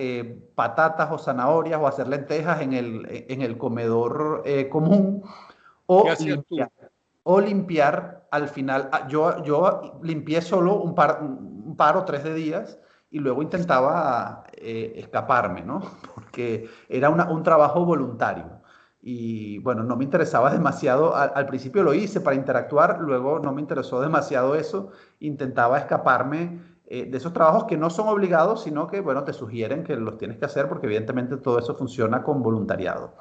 patatas o zanahorias o hacer lentejas en el comedor común ¿Qué o hacías limpiar, tú? o limpiar al final. Yo limpié solo un par o 3 de días y luego intentaba escaparme, ¿no? Porque era un trabajo voluntario. Y bueno, no me interesaba demasiado. Al principio lo hice para interactuar, luego no me interesó demasiado eso. Intentaba escaparme de esos trabajos que no son obligados, sino que, bueno, te sugieren que los tienes que hacer porque evidentemente todo eso funciona con voluntariado.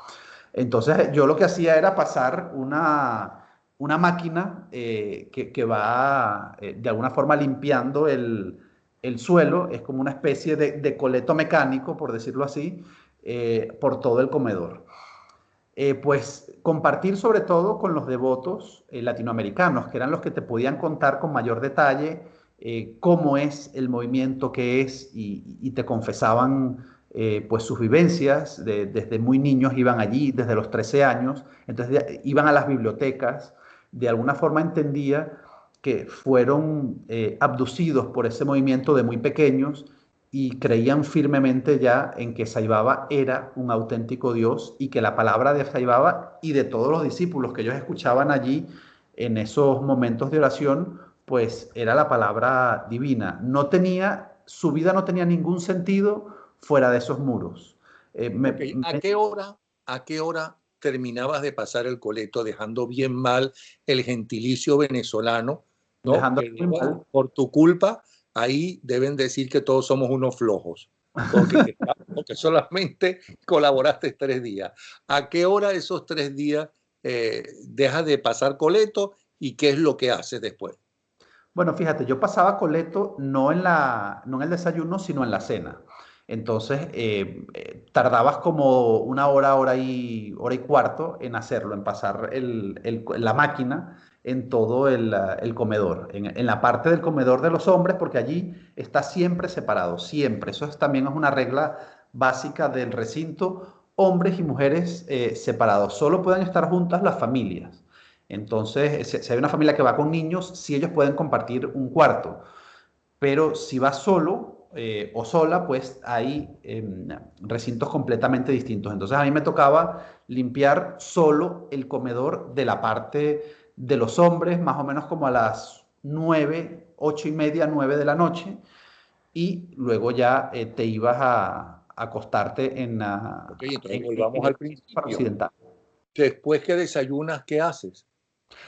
Entonces yo lo que hacía era pasar una máquina que va de alguna forma limpiando el suelo, es como una especie de coleto mecánico, por decirlo así, por todo el comedor. Pues compartir sobre todo con los devotos latinoamericanos, que eran los que te podían contar con mayor detalle cómo es el movimiento que es y te confesaban pues sus vivencias, desde muy niños iban allí, desde los 13 años, entonces iban a las bibliotecas, de alguna forma entendía que fueron abducidos por ese movimiento de muy pequeños y creían firmemente ya en que Saibaba era un auténtico Dios y que la palabra de Saibaba y de todos los discípulos que ellos escuchaban allí en esos momentos de oración, pues era la palabra divina. Su vida no tenía ningún sentido fuera de esos muros. Ok, a qué hora terminabas de pasar el coleto dejando bien mal el gentilicio venezolano, ¿no? dejando Que muy bueno, mal. por tu culpa, ahí deben decir que todos somos unos flojos, porque solamente colaboraste 3 días. ¿A qué hora esos 3 días dejas de pasar coleto y qué es lo que haces después? Bueno, fíjate, yo pasaba coleto no en el desayuno, sino en la cena. Entonces, tardabas como una hora, hora y cuarto en hacerlo, en pasar la máquina en todo el comedor, en la parte del comedor de los hombres, porque allí está siempre separado, siempre. También es una regla básica del recinto, hombres y mujeres separados. Solo pueden estar juntas las familias. Entonces, si hay una familia que va con niños, sí ellos pueden compartir un cuarto, pero si vas solo o sola, pues hay recintos completamente distintos. Entonces, a mí me tocaba limpiar solo el comedor de la parte de los hombres, más o menos como a las 9, 8:30, 9 de la noche, y luego ya te ibas a acostarte Ok, entonces en volvamos el al para principio. occidental. Después que desayunas, ¿qué haces?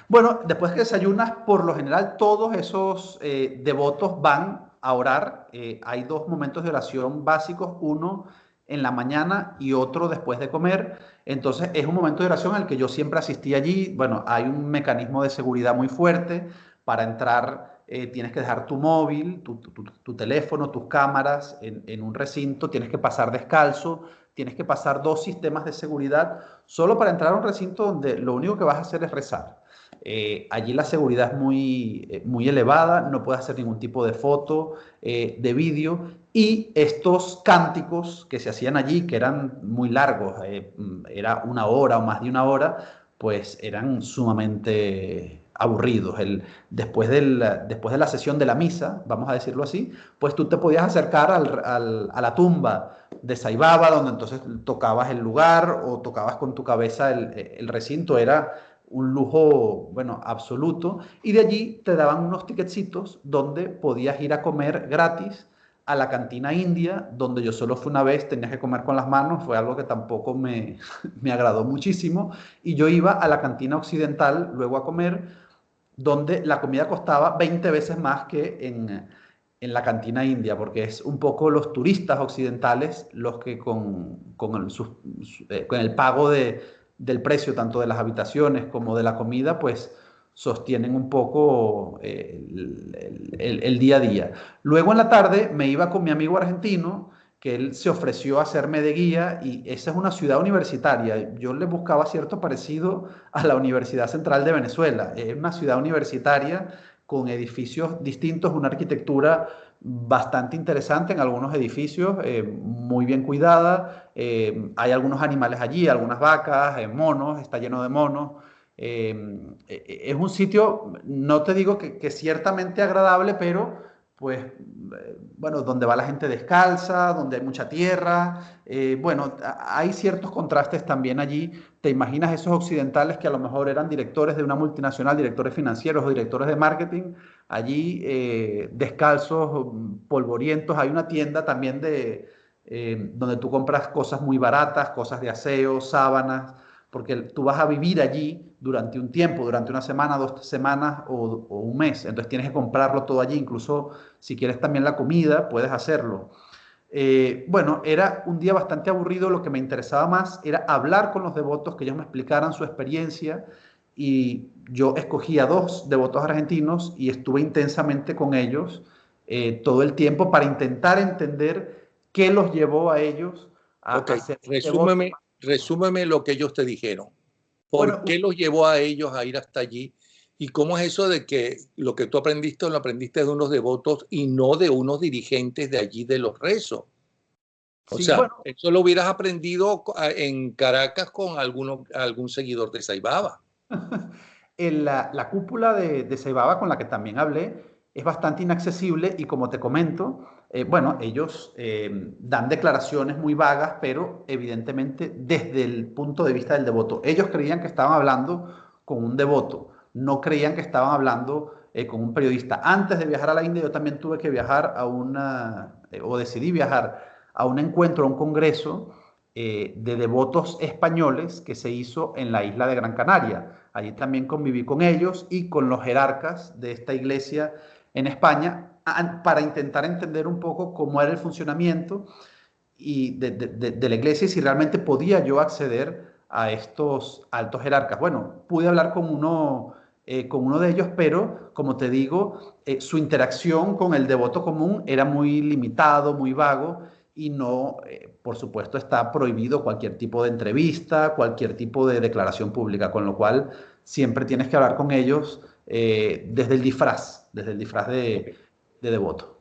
Bueno, después que desayunas, por lo general todos esos devotos van a orar. Hay 2 momentos de oración básicos, uno en la mañana y otro después de comer. Entonces es un momento de oración al que yo siempre asistí allí. Bueno, hay un mecanismo de seguridad muy fuerte. Para entrar tienes que dejar tu móvil, tu teléfono, tus cámaras en un recinto. Tienes que pasar descalzo. Tienes que pasar 2 sistemas de seguridad solo para entrar a un recinto donde lo único que vas a hacer es rezar. Allí la seguridad es muy elevada, no puedes hacer ningún tipo de foto, de vídeo, y estos cánticos que se hacían allí, que eran muy largos, era una hora o más de una hora, pues eran sumamente aburridos. Después de la sesión de la misa, vamos a decirlo así, pues tú te podías acercar a la tumba de Saibaba, donde entonces tocabas el lugar o tocabas con tu cabeza el recinto. Era un lujo, bueno, absoluto. Y de allí te daban unos ticketcitos donde podías ir a comer gratis a la cantina india, donde yo solo fui una vez, tenías que comer con las manos, fue algo que tampoco me agradó muchísimo. Y yo iba a la cantina occidental luego a comer, donde la comida costaba 20 veces más que la cantina india, porque es un poco los turistas occidentales los que con el pago del precio tanto de las habitaciones como de la comida, pues sostienen un poco el día a día. Luego en la tarde me iba con mi amigo argentino, que él se ofreció a hacerme de guía, y esa es una ciudad universitaria. Yo le buscaba cierto parecido a la Universidad Central de Venezuela. Es una ciudad universitaria con edificios distintos, una arquitectura bastante interesante en algunos edificios, muy bien cuidada. Hay algunos animales allí, algunas vacas, monos, está lleno de monos. Es un sitio, no te digo que ciertamente agradable, pero pues bueno, donde va la gente descalza, donde hay mucha tierra. Bueno, hay ciertos contrastes también allí. ¿Te imaginas esos occidentales que a lo mejor eran directores de una multinacional, directores financieros o directores de marketing, allí descalzos, polvorientos? Hay una tienda también donde tú compras cosas muy baratas, cosas de aseo, sábanas, porque tú vas a vivir allí durante un tiempo, durante una semana, 2 semanas o un mes. Entonces tienes que comprarlo todo allí, incluso si quieres también la comida, puedes hacerlo. Bueno, era un día bastante aburrido. Lo que me interesaba más era hablar con los devotos, que ellos me explicaran su experiencia, y yo escogí a 2 devotos argentinos y estuve intensamente con ellos todo el tiempo para intentar entender qué los llevó a ellos Ok, a ser devotos. resúmeme lo que ellos te dijeron. ¿Por Bueno, qué los llevó a ellos a ir hasta allí? ¿Y cómo es eso de que lo que tú aprendiste lo aprendiste de unos devotos y no de unos dirigentes de allí de los rezos? O sí, sea, bueno, eso lo hubieras aprendido en Caracas con algún seguidor de Saibaba. la cúpula de Ceibaba, con la que también hablé, es bastante inaccesible y, como te comento, bueno, ellos dan declaraciones muy vagas, pero evidentemente desde el punto de vista del devoto. Ellos creían que estaban hablando con un devoto, no creían que estaban hablando con un periodista. Antes de viajar a la India, yo también tuve que viajar o decidí viajar a un encuentro, a un congreso de devotos españoles que se hizo en la isla de Gran Canaria. Allí también conviví con ellos y con los jerarcas de esta iglesia en España para intentar entender un poco cómo era el funcionamiento y de la iglesia, y si realmente podía yo acceder a estos altos jerarcas. Bueno, pude hablar con uno de ellos, pero como te digo, su interacción con el devoto común era muy limitado, muy vago, y no, por supuesto, está prohibido cualquier tipo de entrevista, cualquier tipo de declaración pública, con lo cual siempre tienes que hablar con ellos desde el disfraz Ok. de devoto.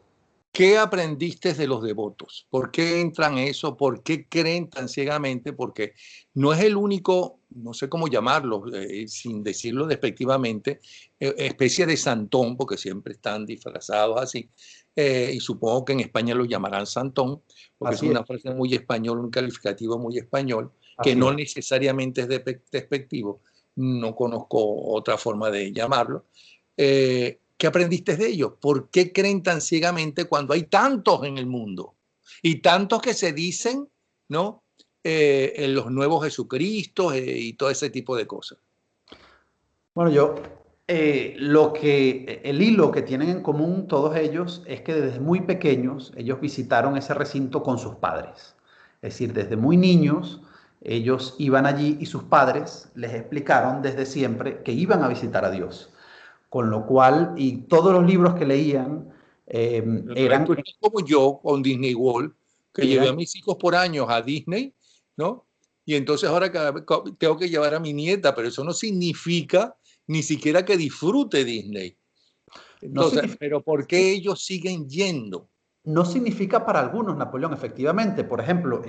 ¿Qué aprendiste de los devotos? ¿Por qué entran eso? ¿Por qué creen tan ciegamente? Porque no es el único, no sé cómo llamarlo, sin decirlo despectivamente, especie de santón, porque siempre están disfrazados así. Y supongo que en España lo llamarán santón, porque es Así es, una frase muy español, un calificativo muy español, que así no es. necesariamente es despectivo. No conozco otra forma de llamarlo. ¿Qué aprendiste de ellos? ¿Por qué creen tan ciegamente cuando hay tantos en el mundo? Y tantos que se dicen, ¿no? En los nuevos Jesucristos y todo ese tipo de cosas. Bueno, el hilo que tienen en común todos ellos es que desde muy pequeños ellos visitaron ese recinto con sus padres. Es decir, desde muy niños ellos iban allí y sus padres les explicaron desde siempre que iban a visitar a Dios. Con lo cual, y todos los libros que leían Tú estás como yo con Disney World, que llevé eran a mis hijos por años a Disney, ¿no? Y entonces ahora tengo que llevar a mi nieta, pero eso no significa ni siquiera que disfrute Disney. no Entonces, significa, pero ¿por qué ellos siguen yendo? no significa para algunos, Napoleón, efectivamente. Por ejemplo,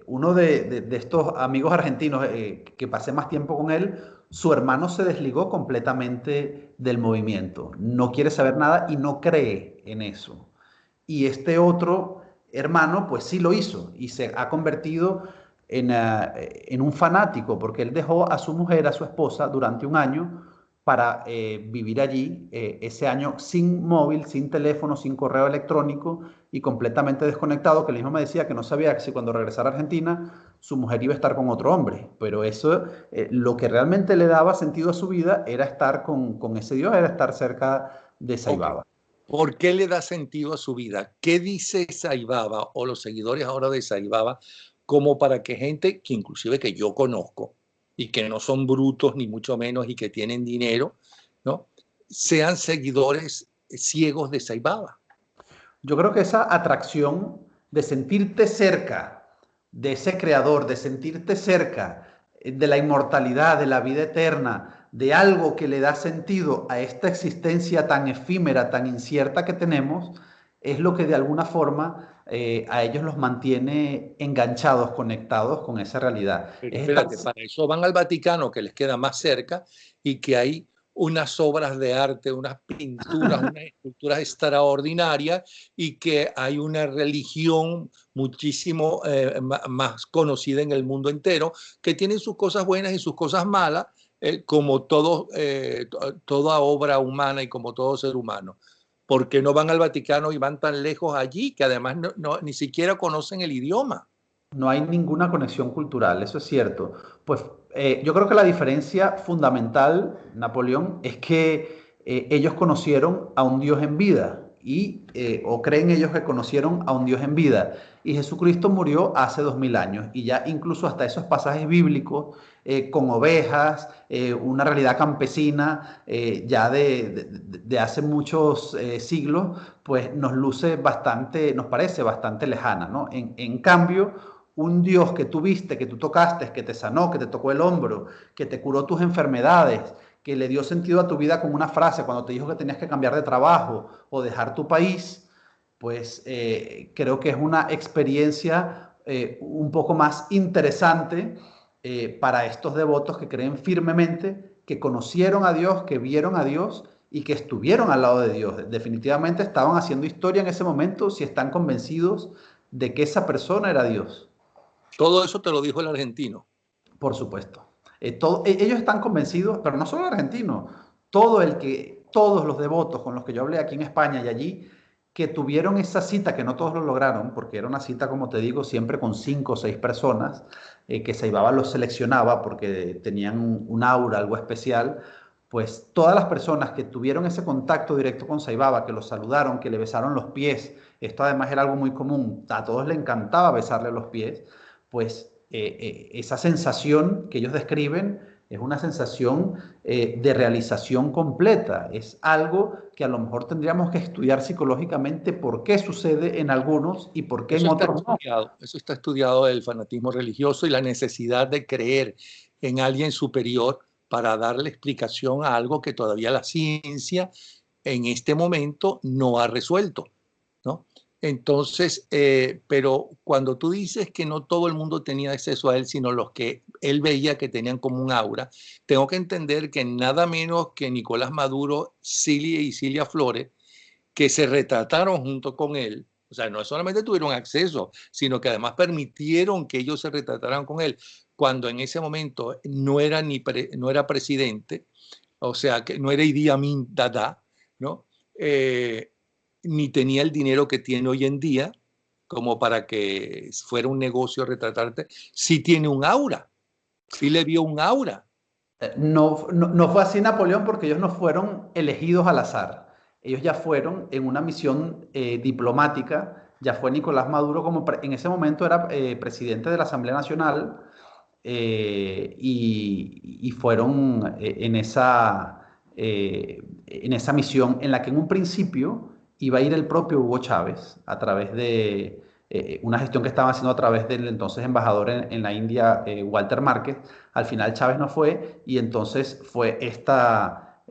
uno de estos amigos argentinos que pasé más tiempo con él su hermano se desligó completamente del movimiento, no quiere saber nada y no cree en eso. Y este otro hermano, pues sí lo hizo y se ha convertido en un fanático, porque él dejó a su mujer, a su esposa, durante un año para vivir allí ese año sin móvil, sin teléfono, sin correo electrónico y completamente desconectado, que él mismo me decía que no sabía que si cuando regresara a Argentina su mujer iba a estar con otro hombre, pero eso, lo que realmente le daba sentido a su vida era estar con ese Dios, era estar cerca de Ok. Saibaba. ¿Por qué le da sentido a su vida? ¿Qué dice Saibaba o los seguidores ahora de Saibaba como para que gente que inclusive que yo conozco y que no son brutos ni mucho menos y que tienen dinero, ¿no? Sean seguidores ciegos de Saibaba? Yo creo que esa atracción de sentirte cerca de ese creador, de sentirte cerca de la inmortalidad, de la vida eterna, de algo que le da sentido a esta existencia tan efímera, tan incierta que tenemos, es lo que de alguna forma a ellos los mantiene enganchados, conectados con esa realidad. Pero Es estar... espérate, para eso van al Vaticano, que les queda más cerca, y que hay unas obras de arte, unas pinturas, unas esculturas extraordinarias, y que hay una religión muchísimo más conocida en el mundo entero, que tiene sus cosas buenas y sus cosas malas, como toda obra humana y como todo ser humano. Porque no van al Vaticano y van tan lejos allí, que además ni siquiera conocen el idioma. No hay ninguna conexión cultural, eso es cierto. Pues yo creo que la diferencia fundamental, Napoleón, es que ellos conocieron a un Dios en vida o creen ellos que conocieron a un Dios en vida. Y Jesucristo murió hace 2000 años y ya incluso hasta esos pasajes bíblicos con ovejas, una realidad campesina ya de hace muchos siglos, pues nos luce bastante, nos parece bastante lejana, ¿no? En cambio, un Dios que tú viste, que tú tocaste, que te sanó, que te tocó el hombro, que te curó tus enfermedades, que le dio sentido a tu vida con una frase cuando te dijo que tenías que cambiar de trabajo o dejar tu país, pues creo que es una experiencia un poco más interesante para estos devotos que creen firmemente, que conocieron a Dios, que vieron a Dios y que estuvieron al lado de Dios. Definitivamente estaban haciendo historia en ese momento si están convencidos de que esa persona era Dios. Todo eso te lo dijo el argentino. Por supuesto. Ellos están convencidos, pero no solo argentinos, todos los devotos con los que yo hablé aquí en España y allí, que tuvieron esa cita, que no todos lo lograron, porque era una cita, como te digo, siempre con 5 o 6 personas, que Saibaba los seleccionaba porque tenían un aura, algo especial, pues todas las personas que tuvieron ese contacto directo con Saibaba, que lo saludaron, que le besaron los pies, esto además era algo muy común, a todos les encantaba besarle los pies, pues esa sensación que ellos describen es una sensación de realización completa. Es algo que a lo mejor tendríamos que estudiar psicológicamente por qué sucede en algunos y por qué en otros no. Eso está estudiado el fanatismo religioso y la necesidad de creer en alguien superior para darle explicación a algo que todavía la ciencia en este momento no ha resuelto, ¿no? Entonces, pero cuando tú dices que no todo el mundo tenía acceso a él, sino los que él veía que tenían como un aura, tengo que entender que nada menos que Nicolás Maduro, Cilia y Cilia Flores, que se retrataron junto con él, o sea, no solamente tuvieron acceso, sino que además permitieron que ellos se retrataran con él, cuando en ese momento no era presidente, o sea, que no era Idi Amin Dada, ¿no? Ni tenía el dinero que tiene hoy en día, como para que fuera un negocio retratarte, sí tiene un aura, sí le vio un aura. No fue así Napoleón porque ellos no fueron elegidos al azar. Ellos ya fueron en una misión diplomática. Ya fue Nicolás Maduro como en ese momento era presidente de la Asamblea Nacional y fueron en esa misión en la que en un principio iba a ir el propio Hugo Chávez a través de una gestión que estaba haciendo a través del entonces embajador en la India, Walter Márquez. Al final Chávez no fue y entonces fue esta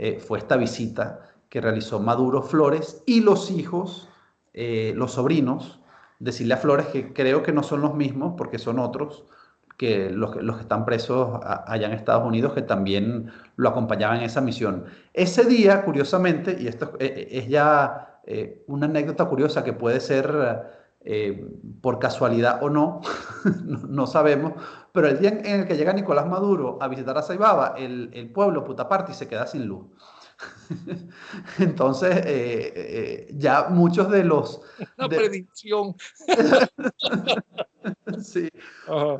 visita que realizó Maduro Flores y los hijos, los sobrinos de Cilia Flores, que creo que no son los mismos porque son otros, los que están presos allá en Estados Unidos, que también lo acompañaban en esa misión. Ese día, curiosamente, y esto es ya una anécdota curiosa que puede ser por casualidad o no, no sabemos, pero el día en el que llega Nicolás Maduro a visitar a Saibaba, el pueblo Putaparti se queda sin luz. Entonces, ya muchos de los... Una predicción. Sí, Ajá.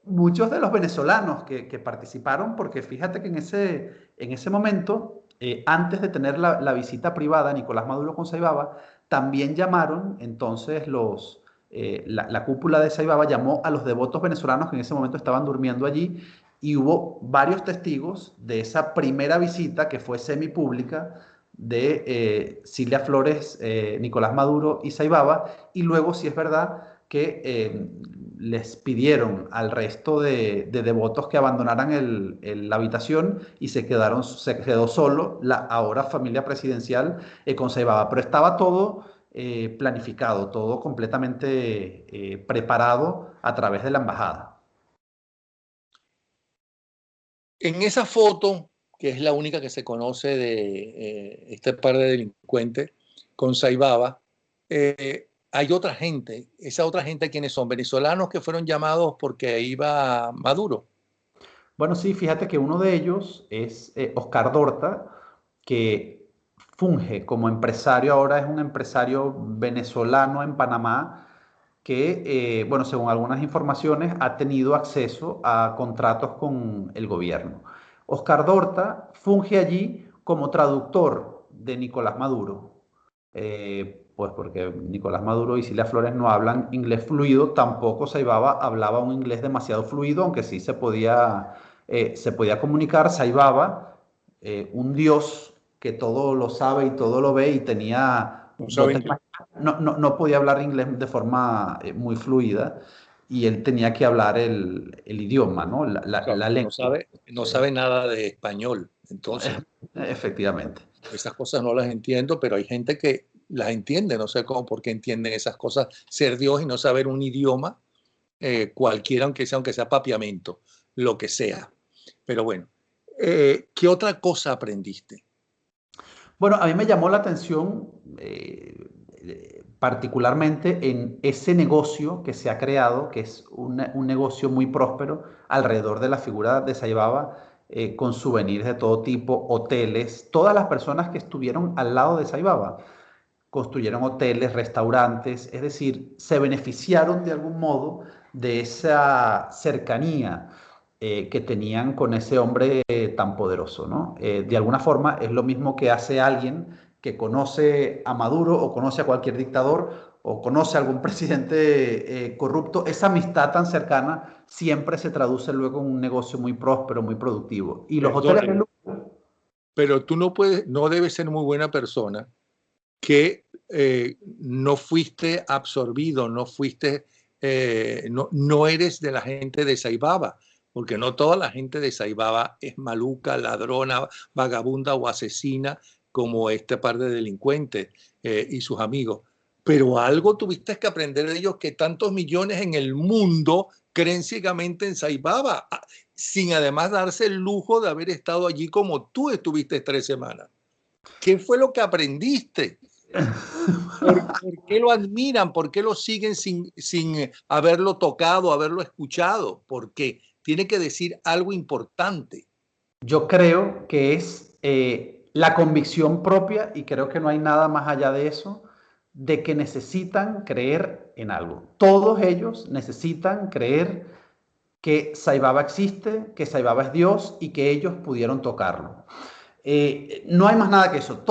muchos de los venezolanos que participaron, porque fíjate que en ese momento, antes de tener la visita privada, Nicolás Maduro con Saibaba, también llamaron, entonces la cúpula de Saibaba llamó a los devotos venezolanos que en ese momento estaban durmiendo allí y hubo varios testigos de esa primera visita que fue semipública de Cilia Flores, Nicolás Maduro y Saibaba, y luego, si es verdad, que les pidieron al resto de devotos que abandonaran la habitación y se quedó solo la ahora familia presidencial con Saibaba. Pero estaba todo planificado, todo completamente preparado a través de la embajada. En esa foto, que es la única que se conoce de este par de delincuentes con Saibaba, hay otra gente. Esa otra gente, ¿quiénes son? Venezolanos que fueron llamados porque iba Maduro. Bueno, sí, fíjate que uno de ellos es Oscar Dorta, que funge como empresario, ahora es un empresario venezolano en Panamá, que, bueno, según algunas informaciones, ha tenido acceso a contratos con el gobierno. Oscar Dorta funge allí como traductor de Nicolás Maduro. Pues porque Nicolás Maduro y Cilia Flores no hablan inglés fluido, tampoco Saibaba hablaba un inglés demasiado fluido, aunque sí se podía comunicar. Saibaba, un dios que todo lo sabe y todo lo ve y tenía No dotes, saben que no podía hablar inglés de forma muy fluida y él tenía que hablar el idioma, ¿no? La lengua. no sabe nada de español. Entonces, Efectivamente. esas cosas no las entiendo, pero hay gente que las entiende. No sé cómo, por qué entienden esas cosas. Ser Dios y no saber un idioma, cualquiera, aunque sea papiamento, lo que sea. Pero bueno, ¿qué otra cosa aprendiste? Bueno, a mí me llamó la atención particularmente en ese negocio que se ha creado, que es un negocio muy próspero alrededor de la figura de Saibaba, con souvenirs de todo tipo, hoteles, todas las personas que estuvieron al lado de Saibaba construyeron hoteles, restaurantes, es decir, se beneficiaron de algún modo de esa cercanía que tenían con ese hombre tan poderoso, ¿no? De alguna forma es lo mismo que hace alguien que conoce a Maduro o conoce a cualquier dictador o conoce a algún presidente corrupto. Esa amistad tan cercana siempre se traduce luego en un negocio muy próspero, muy productivo. Y los hoteles de Perdóname, lujo... pero tú no puedes, no debes ser muy buena persona que no fuiste absorbido, no fuiste, no eres de la gente de Saibaba, porque no toda la gente de Saibaba es maluca, ladrona, vagabunda o asesina como este par de delincuentes y sus amigos. Pero algo tuviste que aprender de ellos, que tantos millones en el mundo creen ciegamente en Saibaba, sin además darse el lujo de haber estado allí como tú estuviste 3 semanas. ¿Qué fue lo que aprendiste? ¿Por qué lo admiran? ¿Por qué lo siguen sin haberlo tocado, haberlo escuchado? Porque tiene que decir algo importante. Yo creo que es la convicción propia, y creo que no hay nada más allá de eso, de que necesitan creer en algo. Todos ellos necesitan creer que Saibaba existe, que Saibaba es Dios y que ellos pudieron tocarlo. No hay más nada que eso.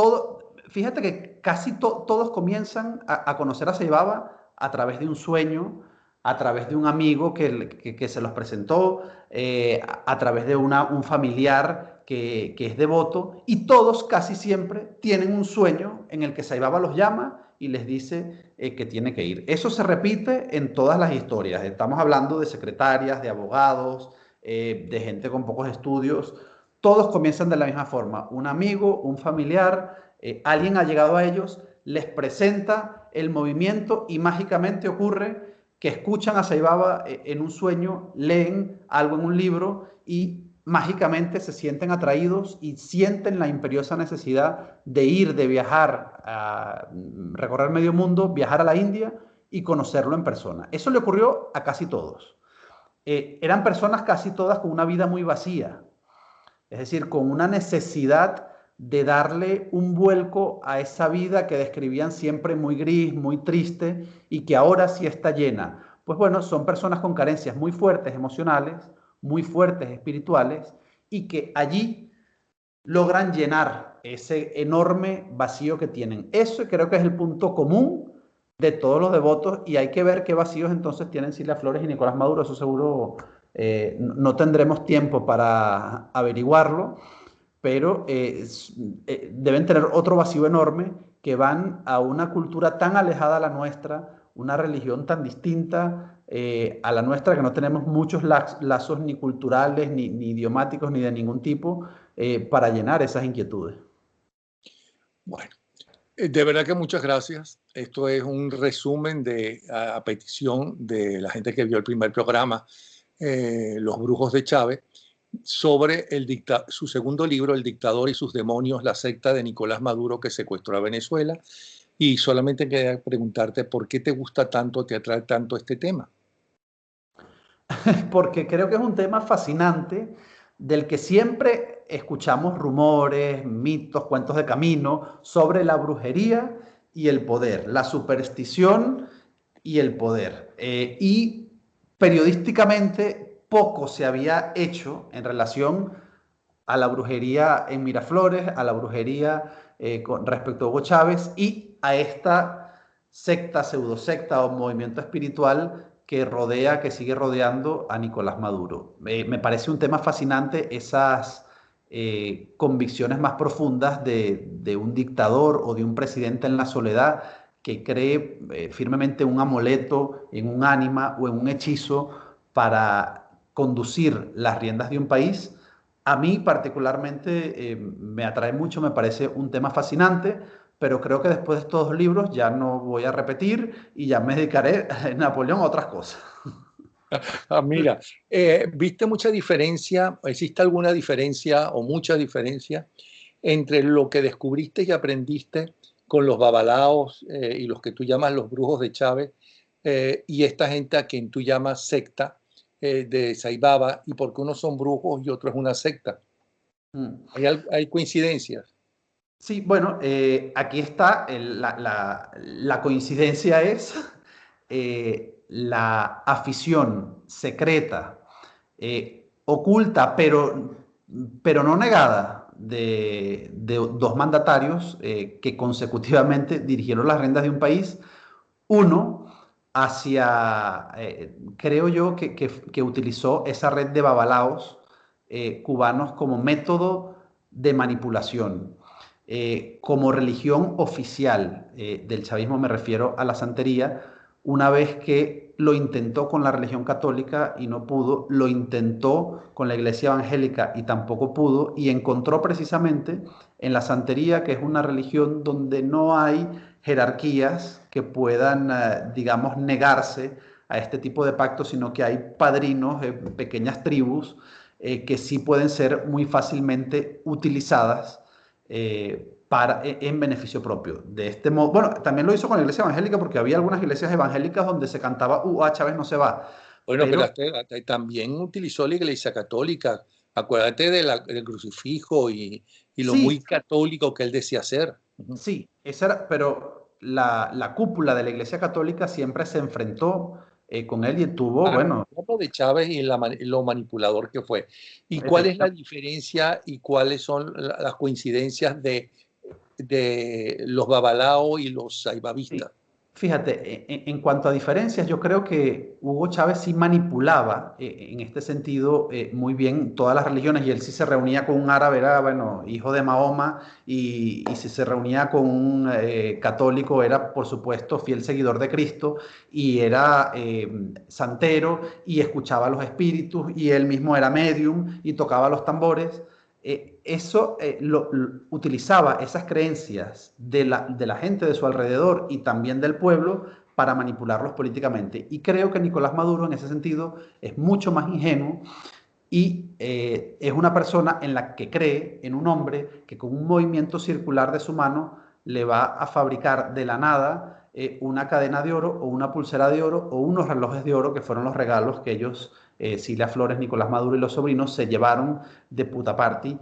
Fíjate que todos comienzan a conocer a Saibaba a través de un sueño, a través de un amigo que se los presentó, a través de un familiar que es devoto, y todos casi siempre tienen un sueño en el que Saibaba los llama y les dice que tiene que ir. Eso se repite en todas las historias. Estamos hablando de secretarias, de abogados, de gente con pocos estudios. Todos comienzan de la misma forma. Un amigo, un familiar, alguien ha llegado a ellos, les presenta el movimiento y mágicamente ocurre que escuchan a Saibaba en un sueño, leen algo en un libro y mágicamente se sienten atraídos y sienten la imperiosa necesidad de ir, de viajar, a recorrer medio mundo, viajar a la India y conocerlo en persona. Eso le ocurrió a casi todos. Eran personas casi todas con una vida muy vacía, es decir, con una necesidad de darle un vuelco a esa vida que describían siempre muy gris, muy triste y que ahora sí está llena. Pues bueno, son personas con carencias muy fuertes emocionales, muy fuertes espirituales y que allí logran llenar ese enorme vacío que tienen. Eso creo que es el punto común de todos los devotos y hay que ver qué vacíos entonces tienen Cilia Flores y Nicolás Maduro. Eso seguro no tendremos tiempo para averiguarlo, pero deben tener otro vacío enorme que van a una cultura tan alejada a la nuestra, una religión tan distinta a la nuestra, que no tenemos muchos lazos ni culturales, ni idiomáticos, ni de ningún tipo, para llenar esas inquietudes. Bueno, de verdad que muchas gracias. Esto es un resumen a petición de la gente que vio el primer programa, Los Brujos de Chávez, sobre su segundo libro, El dictador y sus demonios, la secta de Nicolás Maduro que secuestró a Venezuela. Y solamente quería preguntarte por qué te gusta tanto, te atrae tanto este tema. Porque creo que es un tema fascinante del que siempre escuchamos rumores, mitos, cuentos de camino sobre la brujería y el poder, la superstición y el poder. Y periodísticamente poco se había hecho en relación a la brujería en Miraflores, a la brujería con respecto a Hugo Chávez y a esta secta, pseudosecta o movimiento espiritual que rodea, que sigue rodeando a Nicolás Maduro. Me parece un tema fascinante esas convicciones más profundas de un dictador o de un presidente en la soledad que cree firmemente un amuleto en un ánima o en un hechizo para conducir las riendas de un país. A mí particularmente me atrae mucho, me parece un tema fascinante, pero creo que después de estos dos libros ya no voy a repetir y ya me dedicaré, Napoleón, a otras cosas. Mira, ¿viste mucha diferencia? ¿Existe alguna diferencia o mucha diferencia entre lo que descubriste y aprendiste con los babalaos y los que tú llamas los brujos de Chávez y esta gente a quien tú llamas secta de Saibaba, y por qué unos son brujos y otros es una secta? Mm. ¿Hay coincidencias? Sí, bueno, aquí está la coincidencia es la afición secreta, oculta, pero no negada de dos mandatarios que consecutivamente dirigieron las riendas de un país. Uno hacia, creo yo, que utilizó esa red de babalaos cubanos como método de manipulación, como religión oficial del chavismo, me refiero a la santería, una vez que lo intentó con la religión católica y no pudo, lo intentó con la iglesia evangélica y tampoco pudo, y encontró precisamente en la santería, que es una religión donde no hay jerarquías que puedan, digamos, negarse a este tipo de pactos, sino que hay padrinos, pequeñas tribus, que sí pueden ser muy fácilmente utilizadas en beneficio propio. De este modo, bueno, también lo hizo con la iglesia evangélica porque había algunas iglesias evangélicas donde se cantaba, Chávez no se va. Bueno, pero Pero también utilizó la Iglesia Católica. Acuérdate del crucifijo y lo sí, muy católico que él decía ser. sí, esa era, pero la cúpula de la iglesia católica siempre se enfrentó con él y tuvo, bueno, Lo de Chávez y lo manipulador que fue. ¿Y cuál es la diferencia y cuáles son las coincidencias de los Babalao y los sí. Saibabistas? Fíjate, en cuanto a diferencias, yo creo que Hugo Chávez sí manipulaba en este sentido muy bien todas las religiones y él sí se reunía con un árabe, era, bueno, hijo de Mahoma, y si se reunía con un católico era, por supuesto, fiel seguidor de Cristo y era santero y escuchaba a los espíritus y él mismo era medium y tocaba los tambores. Eso utilizaba esas creencias de la gente de su alrededor y también del pueblo para manipularlos políticamente. Y creo que Nicolás Maduro en ese sentido es mucho más ingenuo y es una persona en la que cree en un hombre que con un movimiento circular de su mano le va a fabricar de la nada una cadena de oro o una pulsera de oro o unos relojes de oro que fueron los regalos que ellos, Cilia Flores, Nicolás Maduro y los sobrinos, se llevaron de puta party,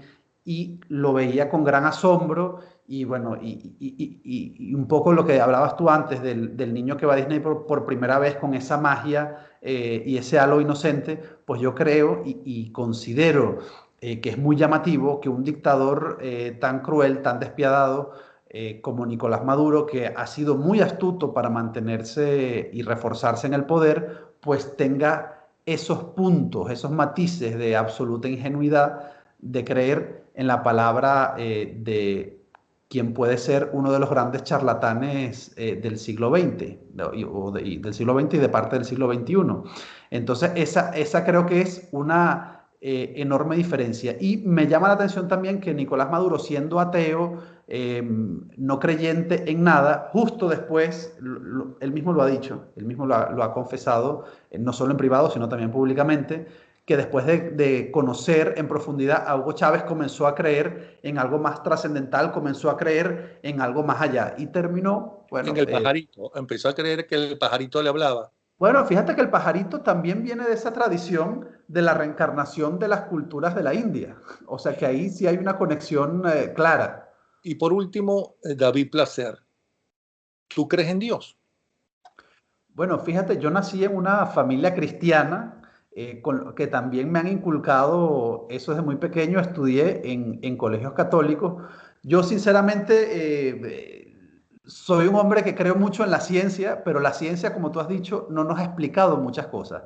y lo veía con gran asombro. Y bueno, y un poco lo que hablabas tú antes del niño que va a Disney por primera vez con esa magia y ese halo inocente, pues yo creo y considero que es muy llamativo que un dictador tan cruel, tan despiadado como Nicolás Maduro, que ha sido muy astuto para mantenerse y reforzarse en el poder, pues tenga esos puntos, esos matices de absoluta ingenuidad, de creer en la palabra de quien puede ser uno de los grandes charlatanes del siglo XX, del siglo XX y de parte del siglo XXI. Entonces, esa creo que es una enorme diferencia. Y me llama la atención también que Nicolás Maduro, siendo ateo, no creyente en nada, justo después, él mismo lo ha dicho, él mismo lo ha confesado, no solo en privado, sino también públicamente, que después de conocer en profundidad a Hugo Chávez comenzó a creer en algo más trascendental, comenzó a creer en algo más allá y terminó, En bueno, el pajarito, empezó a creer que el pajarito le hablaba. bueno, fíjate que el pajarito también viene de esa tradición de la reencarnación de las culturas de la India, o sea que ahí sí hay una conexión clara. Y por último, David Placer, ¿tú crees en Dios? Bueno, fíjate, yo nací en una familia cristiana que también me han inculcado eso desde muy pequeño. Estudié en colegios católicos. Yo sinceramente soy un hombre que creo mucho en la ciencia, pero la ciencia, como tú has dicho, no nos ha explicado muchas cosas.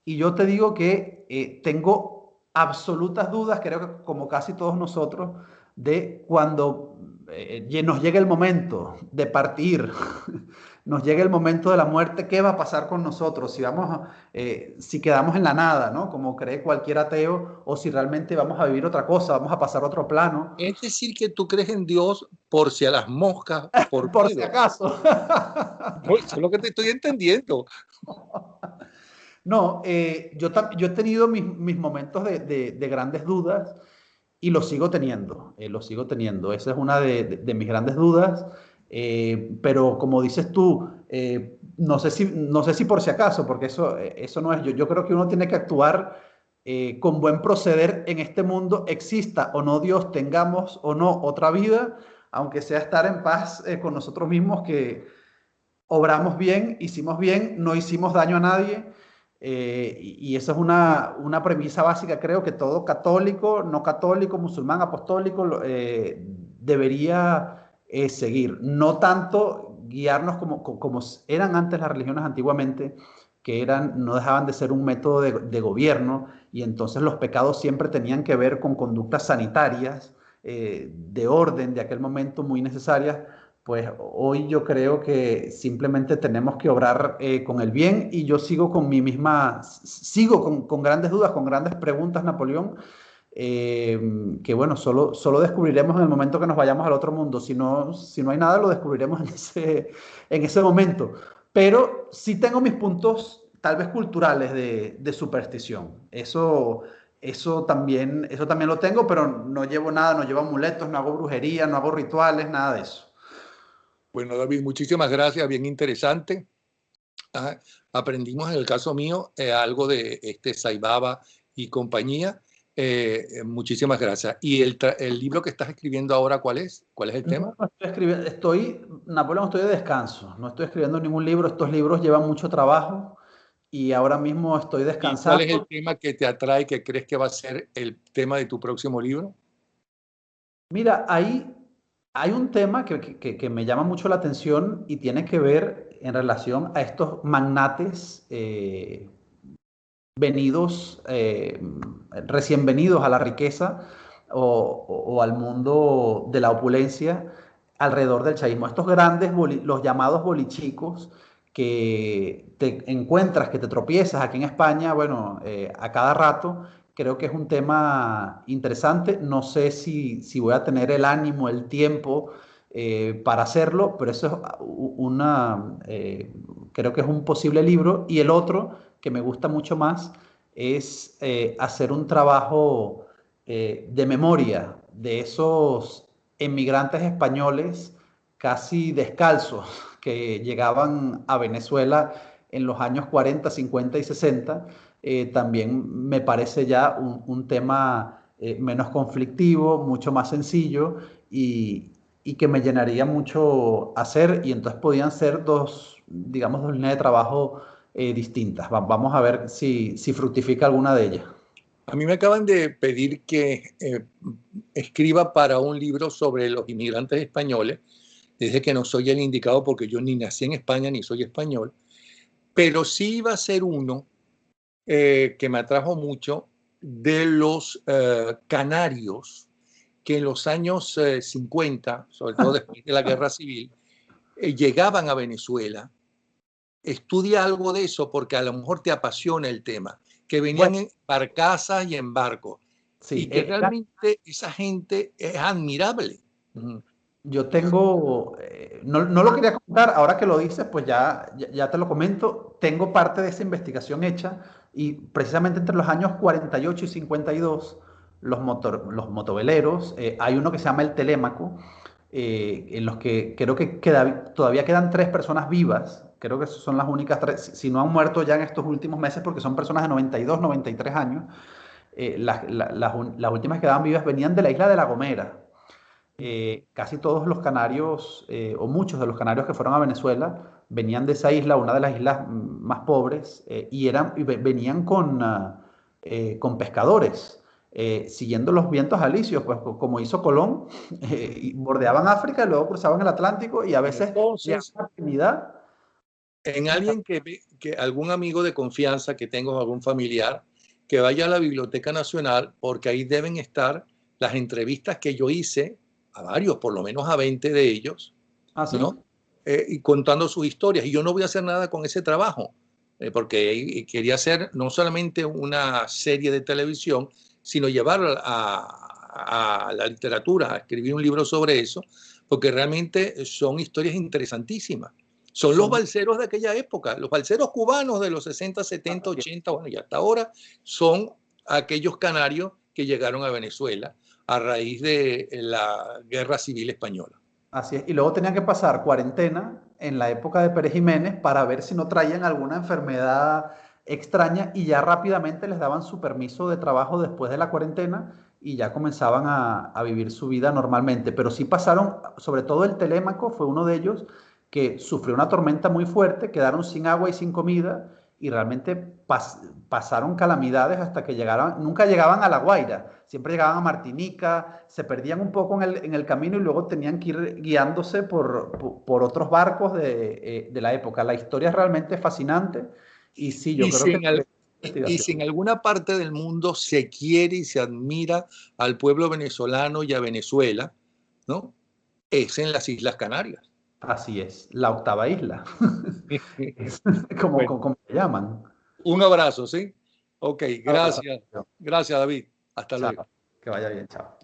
Y yo te digo que tengo absolutas dudas, creo que como casi todos nosotros, de cuando nos llegue el momento de partir, nos llegue el momento de la muerte, ¿qué va a pasar con nosotros? Si quedamos en la nada, ¿no? Como cree cualquier ateo, o si realmente vamos a vivir otra cosa, vamos a pasar a otro plano, Es decir, que tú crees en Dios por si a las moscas, por por si miedo. acaso. No, eso es lo que te estoy entendiendo. No, yo he tenido mis momentos de grandes dudas y lo sigo teniendo, lo sigo teniendo. Esa es una de mis grandes dudas, pero como dices tú, no sé si por si acaso, porque eso no es yo creo que uno tiene que actuar con buen proceder en este mundo, exista o no Dios, tengamos o no otra vida, aunque sea estar en paz con nosotros mismos, que obramos bien, hicimos bien, no hicimos daño a nadie. Y esa es una premisa básica, creo que todo católico, no católico, musulmán, apostólico, debería seguir. No tanto guiarnos como eran antes las religiones antiguamente, que no dejaban de ser un método de gobierno, y entonces los pecados siempre tenían que ver con conductas sanitarias, de orden de aquel momento muy necesarias. Pues hoy yo creo que simplemente tenemos que obrar con el bien, y yo sigo con sigo con grandes dudas, con grandes preguntas, Napoleón, que bueno, solo descubriremos en el momento que nos vayamos al otro mundo. Si no hay nada, lo descubriremos en ese momento. Pero sí tengo mis puntos, tal vez culturales, de superstición. Eso también lo tengo, pero no llevo nada, no llevo amuletos, no hago brujería, no hago rituales, nada de eso. Bueno, David, muchísimas gracias, bien interesante. Ah, aprendimos en el caso mío algo de Saibaba y compañía. Muchísimas gracias. ¿Y el libro que estás escribiendo ahora, cuál es? ¿Cuál es el tema? No estoy escribiendo, Napoleón, estoy de descanso, no estoy escribiendo ningún libro, estos libros llevan mucho trabajo y ahora mismo estoy ¿Y cuál es el descansando. tema que te atrae, que crees que va a ser el tema de tu próximo libro? Mira, hay un tema que me llama mucho la atención y tiene que ver en relación a estos magnates recién venidos a la riqueza o al mundo de la opulencia alrededor del chavismo. Estos grandes, los llamados bolichicos, que te encuentras, que te tropiezas aquí en España, bueno, a cada rato. Creo que es un tema interesante. No sé si voy a tener el ánimo, el tiempo para hacerlo, pero eso es creo que es un posible libro. Y el otro, que me gusta mucho más, es hacer un trabajo de memoria de esos emigrantes españoles casi descalzos que llegaban a Venezuela en los años 40, 50 y 60. También me parece ya un tema menos conflictivo, mucho más sencillo y que me llenaría mucho hacer, y entonces podían ser dos, digamos, dos líneas de trabajo distintas. Vamos a ver si fructifica alguna de ellas. A mí me acaban de pedir que escriba para un libro sobre los inmigrantes españoles. Desde que no soy el indicado porque yo ni nací en España ni soy español, pero sí iba a ser uno que me atrajo mucho de los canarios que en los años 50, sobre todo después de la Guerra Civil, llegaban a Venezuela. Estudia algo de eso porque a lo mejor te apasiona el tema, que venían Bueno, en barcazas y en barcos, sí, y que realmente esa gente es admirable. yo tengo, no lo quería contar, ahora que lo dices, pues ya te lo comento. Tengo parte de esa investigación hecha y precisamente entre los años 48 y 52, los motoveleros, hay uno que se llama el Telémaco, en los que creo que todavía quedan 3 personas vivas. Creo que son las únicas 3, si no han muerto ya en estos últimos meses, porque son personas de 92, 93 años. Las últimas que quedaban vivas venían de la isla de La Gomera. Casi todos los canarios, o muchos de los canarios que fueron a Venezuela, venían de esa isla, una de las islas más pobres, y venían con pescadores, siguiendo los vientos alisios, pues como hizo Colón, y bordeaban África y luego cruzaban el Atlántico y a Y veces llegaban entonces, a Trinidad. en alguien que algún amigo de confianza que tengo, algún familiar, que vaya a la Biblioteca Nacional, porque ahí deben estar las entrevistas que yo hice a varios, por lo menos a 20 de ellos, ¿Ah, sí? ¿no? Y contando sus historias. Y yo no voy a hacer nada con ese trabajo, porque quería hacer no solamente una serie de televisión, sino llevar a la literatura, a escribir un libro sobre eso, porque realmente son historias interesantísimas. Son los Son, balseros de aquella época, los balseros cubanos de los 60, 70, así es. 80, bueno, y hasta ahora son aquellos canarios que llegaron a Venezuela a raíz de la Guerra Civil Española. Así es. Y luego tenían que pasar cuarentena en la época de Pérez Jiménez para ver si no traían alguna enfermedad extraña, y ya rápidamente les daban su permiso de trabajo después de la cuarentena y ya comenzaban a vivir su vida normalmente. Pero sí pasaron, sobre todo el Telémaco fue uno de ellos que sufrió una tormenta muy fuerte, quedaron sin agua y sin comida y realmente pasaron calamidades hasta que llegaron, nunca llegaban a La Guaira, siempre llegaban a Martinica, se perdían un poco en el camino y luego tenían que ir guiándose por otros barcos de la época. La historia es realmente fascinante y sí, yo Y creo si, que en al- y investigación. si en alguna parte del mundo se quiere y se admira al pueblo venezolano y a Venezuela, ¿no? Es en las Islas Canarias. Así es, la octava isla, es como, Bueno, como le llaman. un abrazo, ¿sí? Ok, Un abrazo. gracias. Gracias, David. Hasta luego. Chao, que vaya bien, chao.